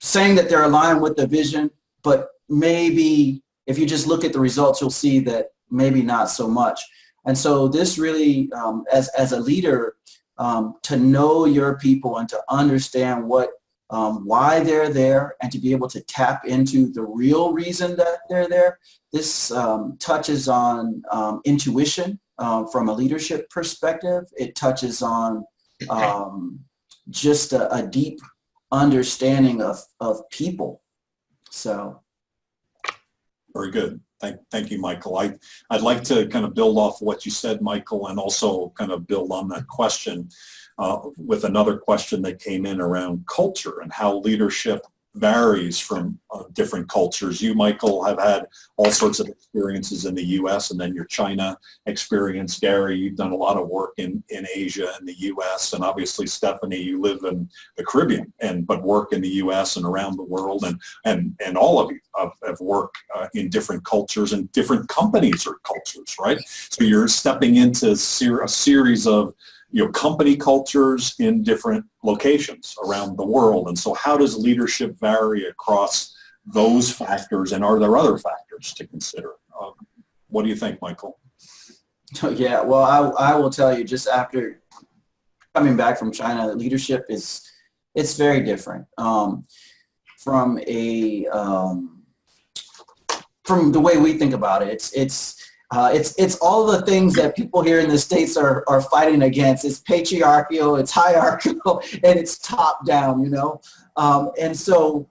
saying that they're aligned with the vision, but maybe if you just look at the results, you'll see that maybe not so much. And so this really, as a leader, to know your people and to understand why they're there and to be able to tap into the real reason that they're there. This touches on intuition from a leadership perspective. It touches on just a deep understanding of people. So. Very good. Thank you, Michael. I'd like to kind of build off what you said, Michael, and also kind of build on that question with another question that came in around culture and how leadership varies from different cultures. You, Michael, have had all sorts of experiences in the U.S. and then your China experience. Gary, you've done a lot of work in Asia and the U.S. And obviously, Stephanie, you live in the Caribbean but work in the U.S. and around the world. And all of you have worked in different cultures and different companies or cultures, right? So you're stepping into a series of company cultures in different locations around the world. And so how does leadership vary across those factors, and are there other factors to consider? What do you think, Michael? Yeah, well, I will tell you, just after coming back from China, leadership it's very different from the way we think about it. It's all the things that people here in the States are fighting against. It's patriarchal, it's hierarchical, and it's top down, and so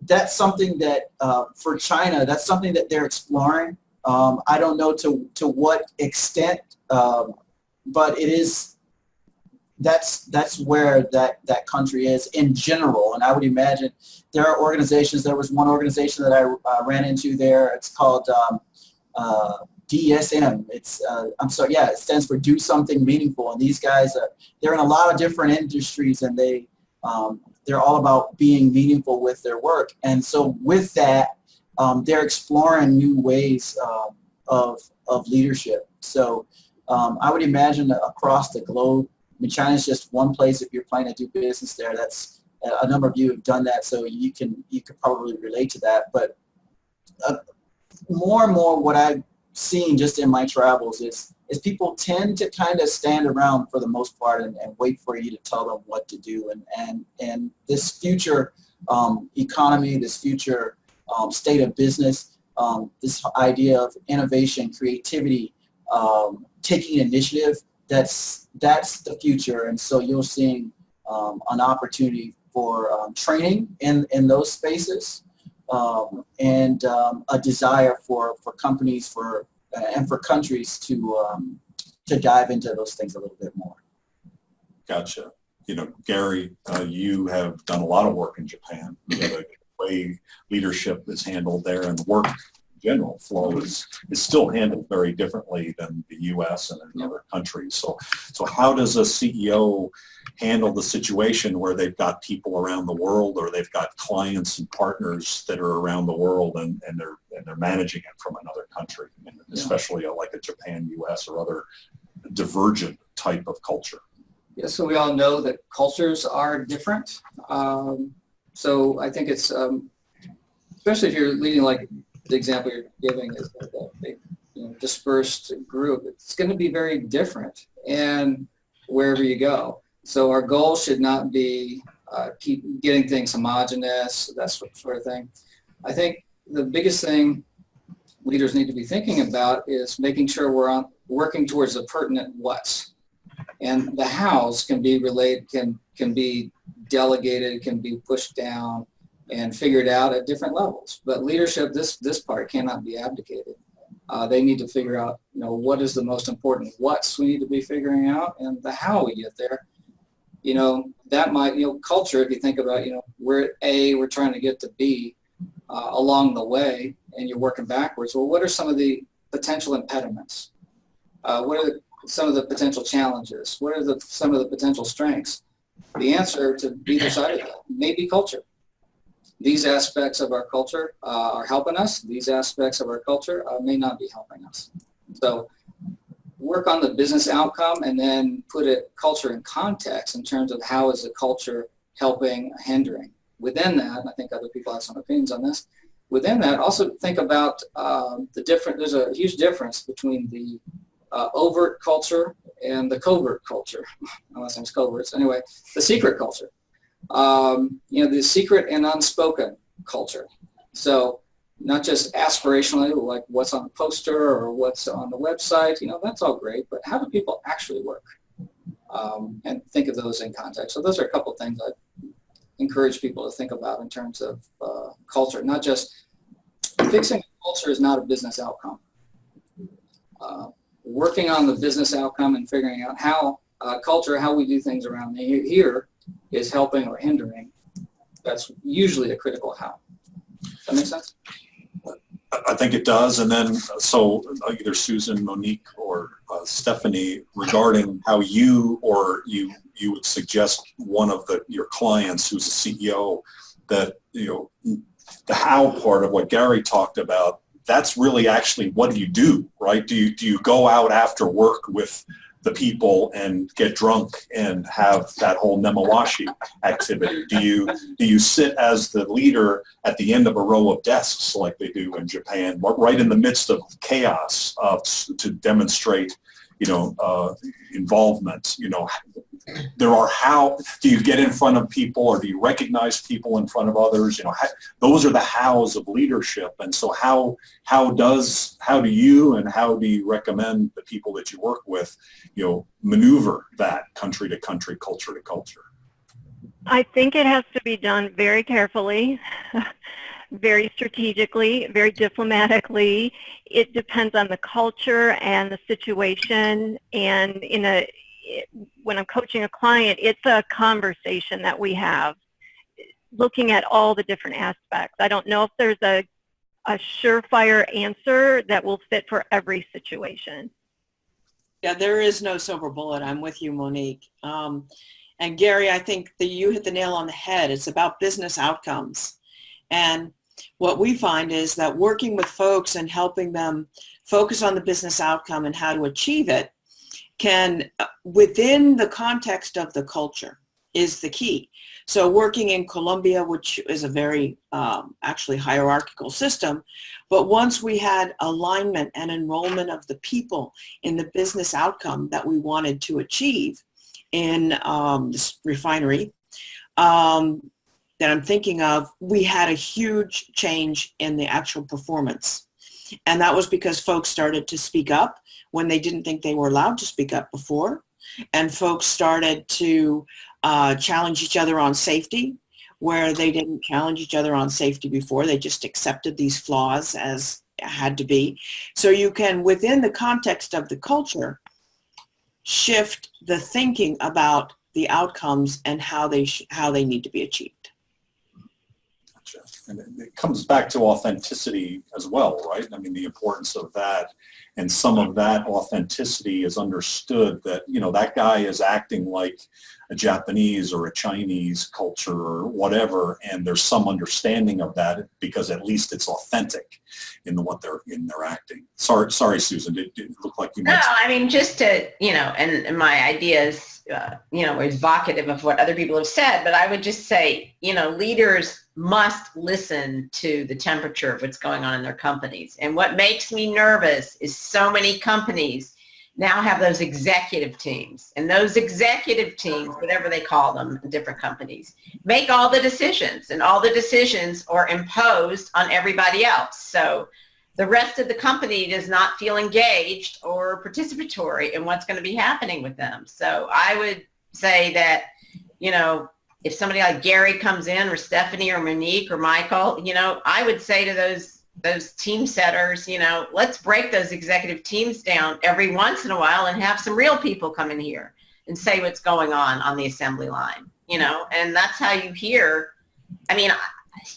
that's something that for China, that's something that they're exploring. I don't know to what extent, but it is. That's where that country is in general, and I would imagine there are organizations. There was one organization that I ran into there. It's called DSM. It stands for Do Something Meaningful. And these guys, they're in a lot of different industries, and they're all about being meaningful with their work. And so with that, they're exploring new ways of leadership. So I would imagine that across the globe, I mean, China's just one place. If you're planning to do business there, that's a number of you have done that, so you could probably relate to that. But more and more, what I've seen just in my travels is people tend to kind of stand around for the most part and wait for you to tell them what to do. And this future economy, this future state of business, this idea of innovation, creativity, taking initiative, that's the future. And so you're seeing an opportunity for training in those spaces, and a desire for companies and for countries to dive into those things a little bit more. Gotcha. Gary, you have done a lot of work in Japan. The way leadership is handled there and work in general flow is still handled very differently than the U.S. and in other countries. So how does a CEO handle the situation where they've got people around the world, or they've got clients and partners that are around the world, and they're managing it from another country, and especially like a Japan, U.S. or other divergent type of culture? Yeah, so we all know that cultures are different. So I think it's, especially if you're leading, like the example you're giving is a big, dispersed group, it's going to be very different, and wherever you go. So our goal should not be keep getting things homogenous, that sort of thing. I think the biggest thing leaders need to be thinking about is making sure we're working towards the pertinent what's. And the hows can be related, can be delegated, can be pushed down and figured out at different levels. But leadership, this part cannot be abdicated. They need to figure out, what is the most important what's we need to be figuring out, and the how we get there that might, culture, if you think about, we're at A, we're trying to get to B along the way, and you're working backwards. Well, what are some of the potential impediments? What are some of the potential challenges? What are some of the potential strengths? The answer to either side of that may be culture. These aspects of our culture are helping us. These aspects of our culture may not be helping us. So work on the business outcome and then put culture in context in terms of how is the culture helping, hindering. Within that, and I think other people have some opinions on this, within that, also think about there's a huge difference between the overt culture and the covert culture. Unless it's covert. Anyway, the secret culture. The secret and unspoken culture. So not just aspirationally, like what's on the poster or what's on the website, that's all great, but how do people actually work? And think of those in context. So those are a couple of things I encourage people to think about in terms of culture. Not just fixing culture is not a business outcome. Working on the business outcome and figuring out how culture, how we do things around here is helping or hindering. That's usually a critical how. Does that make sense? I think it does. And then, so either Susan, Monique, or Stephanie, regarding how you would suggest one of your clients who's a CEO that, the how part of what Gary talked about, that's really actually what do you do, right? Do you go out after work with the people and get drunk and have that whole nemawashi activity? Do you sit as the leader at the end of a row of desks like they do in Japan, right in the midst of chaos to demonstrate, involvement? How do you get in front of people, or do you recognize people in front of others? Those are the hows of leadership. And so how do you recommend the people that you work with, maneuver that country to country, culture to culture? I think it has to be done very carefully, very strategically, very diplomatically. It depends on the culture and the situation, and when I'm coaching a client, it's a conversation that we have, looking at all the different aspects. I don't know if there's a surefire answer that will fit for every situation. Yeah, there is no silver bullet. I'm with you, Monique. And Gary, I think that you hit the nail on the head. It's about business outcomes. And what we find is that working with folks and helping them focus on the business outcome and how to achieve it can, within the context of the culture, is the key. So working in Colombia, which is a very actually hierarchical system, but once we had alignment and enrollment of the people in the business outcome that we wanted to achieve in this refinery that I'm thinking of, we had a huge change in the actual performance. And that was because folks started to speak up when they didn't think they were allowed to speak up before. And folks started to challenge each other on safety, where they didn't challenge each other on safety before. They just accepted these flaws as it had to be. So you can, within the context of the culture, shift the thinking about the outcomes and how they need to be achieved. Gotcha. And it comes back to authenticity as well, right? I mean, the importance of that. And some of that authenticity is understood that, that guy is acting like a Japanese or a Chinese culture or whatever, and there's some understanding of that because at least it's authentic in their acting. Sorry, Susan, it looked like you No, mentioned. I mean, just to, and my ideas, is evocative of what other people have said, but I would just say, leaders must listen to the temperature of what's going on in their companies. And what makes me nervous is so many companies now have those executive teams, and those executive teams, whatever they call them in different companies, make all the decisions, and all the decisions are imposed on everybody else. So the rest of the company does not feel engaged or participatory in what's going to be happening with them. So I would say that, if somebody like Gary comes in, or Stephanie, or Monique, or Michael, I would say to those team setters, let's break those executive teams down every once in a while and have some real people come in here and say what's going on the assembly line, you know, and that's how you hear. I mean,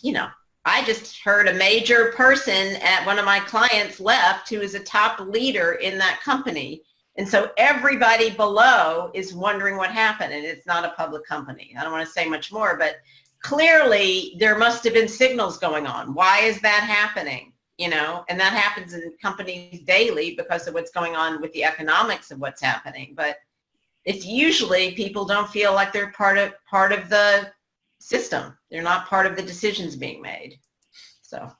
you know, I just heard a major person at one of my clients left who is a top leader in that company. And so everybody below is wondering what happened, and it's not a public company. I don't want to say much more, but clearly there must have been signals going on. Why is that happening? You know, and that happens in companies daily because of what's going on with the economics of what's happening. But it's usually people don't feel like they're part of the system. They're not part of the decisions being made. So.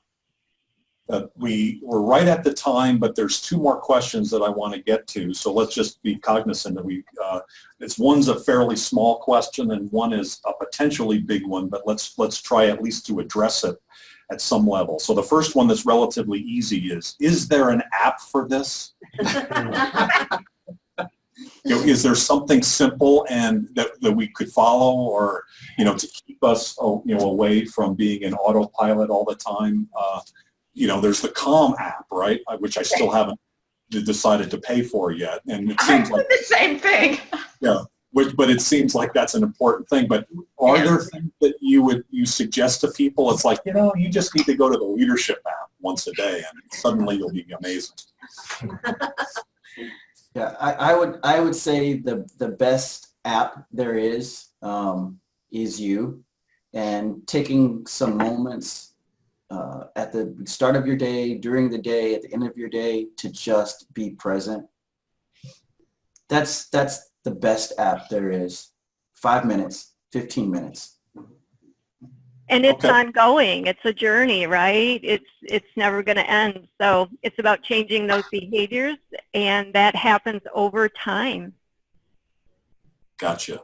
We're right at the time, but there's two more questions that I want to get to. So let's just be cognizant that one's a fairly small question and one is a potentially big one, but let's try at least to address it at some level. So the first one that's relatively easy is there an app for this? You know, is there something simple and that we could follow, or, you know, to keep us, you know, away from being in autopilot all the time? You know, there's the Calm app, right, which I still haven't decided to pay for yet, and it seems like the same thing. Yeah, but it seems like that's an important thing. But are there things that you suggest to people? It's like, you know, you just need to go to the leadership app once a day, and suddenly you'll be amazing. Yeah, I would say the best app there is you, and taking some moments at the start of your day, during the day, at the end of your day, to just be present. That's the best app there is. 5 minutes, 15 minutes. And it's ongoing. It's a journey, right? It's never going to end. So it's about changing those behaviors, and that happens over time. Gotcha.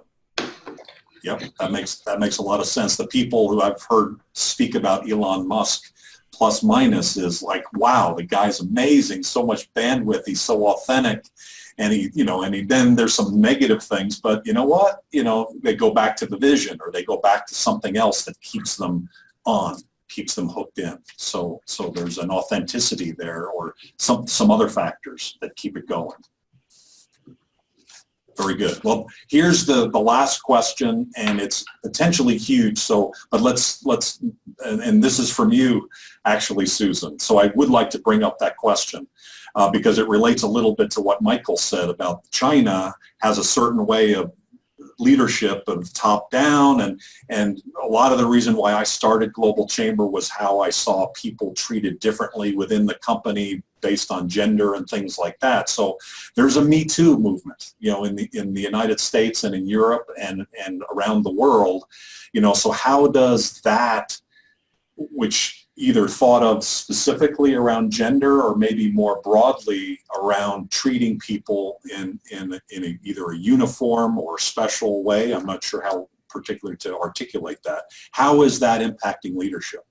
Yep, that makes a lot of sense. The people who I've heard speak about Elon Musk plus minus is like, wow, the guy's amazing, so much bandwidth, he's so authentic, and then there's some negative things, but you know what? You know, they go back to the vision, or they go back to something else that keeps them on, keeps them hooked in. So there's an authenticity there, or some other factors that keep it going. Very good. Well, here's the last question, and it's potentially huge. So, but let's and this is from you, actually, Susan. So I would like to bring up that question because it relates a little bit to what Michael said about China has a certain way of leadership of top down, and a lot of the reason why I started Global Chamber was how I saw people treated differently within the company based on gender and things like that. So there's a Me Too movement, you know, in the United States and in Europe and around the world, you know. So how does that, which either thought of specifically around gender or maybe more broadly around treating people in either a uniform or special way, I'm not sure how particularly to articulate that, how is that impacting leadership?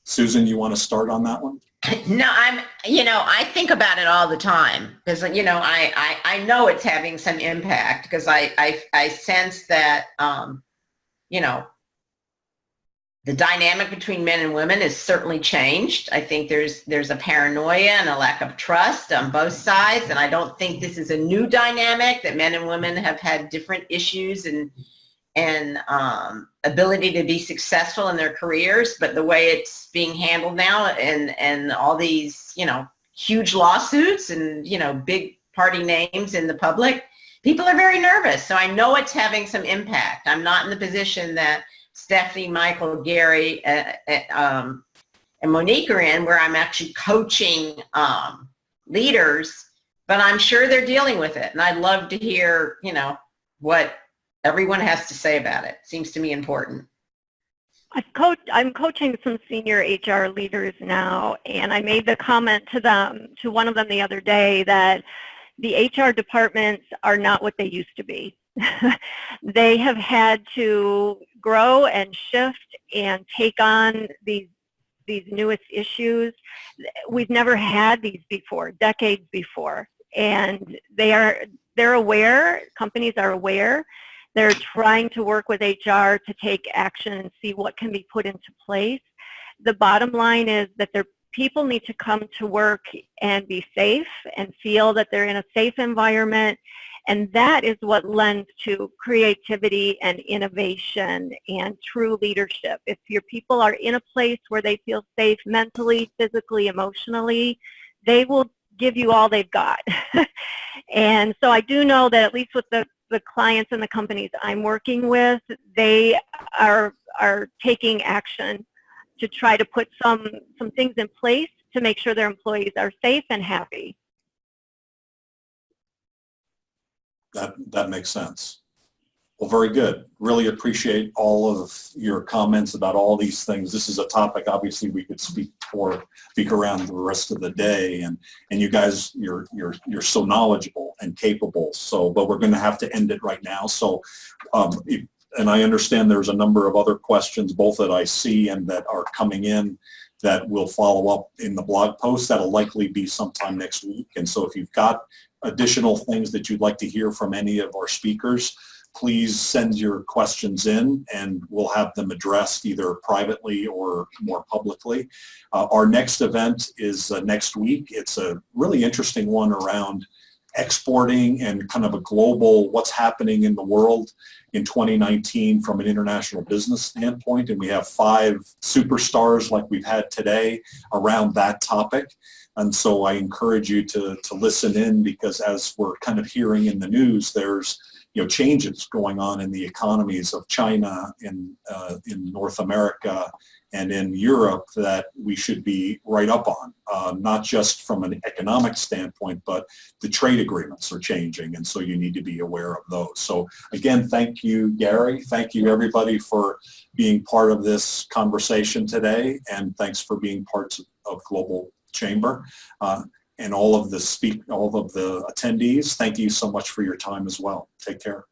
Susan, you want to start on that one? No, I think about it all the time because, you know, I know it's having some impact because I sense that, you know, the dynamic between men and women has certainly changed. I think there's a paranoia and a lack of trust on both sides, and I don't think this is a new dynamic, that men and women have had different issues and ability to be successful in their careers, but the way it's being handled now and all these, you know, huge lawsuits and, you know, big party names in the public, people are very nervous. So I know it's having some impact. I'm not in the position that Stephanie, Michael, Gary, and Monique are in, where I'm actually coaching leaders, but I'm sure they're dealing with it. And I'd love to hear, you know, what everyone has to say about it. Seems to me important. I'm coaching some senior HR leaders now, and I made the comment to one of them the other day that the HR departments are not what they used to be. They have had to grow and shift and take on these newest issues. We've never had these before, decades before, and they're aware. Companies are aware. They're trying to work with HR to take action and see what can be put into place. The bottom line is that their people need to come to work and be safe and feel that they're in a safe environment And that is what lends to creativity and innovation and true leadership. If your people are in a place where they feel safe mentally, physically, emotionally, they will give you all they've got. And so I do know that at least with the clients and the companies I'm working with, they are taking action to try to put some things in place to make sure their employees are safe and happy. That makes sense. Well, very good. Really appreciate all of your comments about all these things. This is a topic obviously we could speak around the rest of the day, and you guys, you're so knowledgeable and capable. So, but we're going to have to end it right now. So, and I understand there's a number of other questions both that I see and that are coming in that will follow up in the blog post. That'll likely be sometime next week. And so if you've got additional things that you'd like to hear from any of our speakers, please send your questions in and we'll have them addressed either privately or more publicly. Our next event is next week. It's a really interesting one around exporting and kind of a global what's happening in the world in 2019 from an international business standpoint. And we have 5 superstars like we've had today around that topic. And so I encourage you to listen in, because as we're kind of hearing in the news, there's changes going on in the economies of China, in North America, and in Europe that we should be right up on, not just from an economic standpoint, but the trade agreements are changing, and so you need to be aware of those. So again, thank you, Gary. Thank you, everybody, for being part of this conversation today, and thanks for being parts of Global Chamber. And all of the attendees, thank you so much for your time as well. Take care.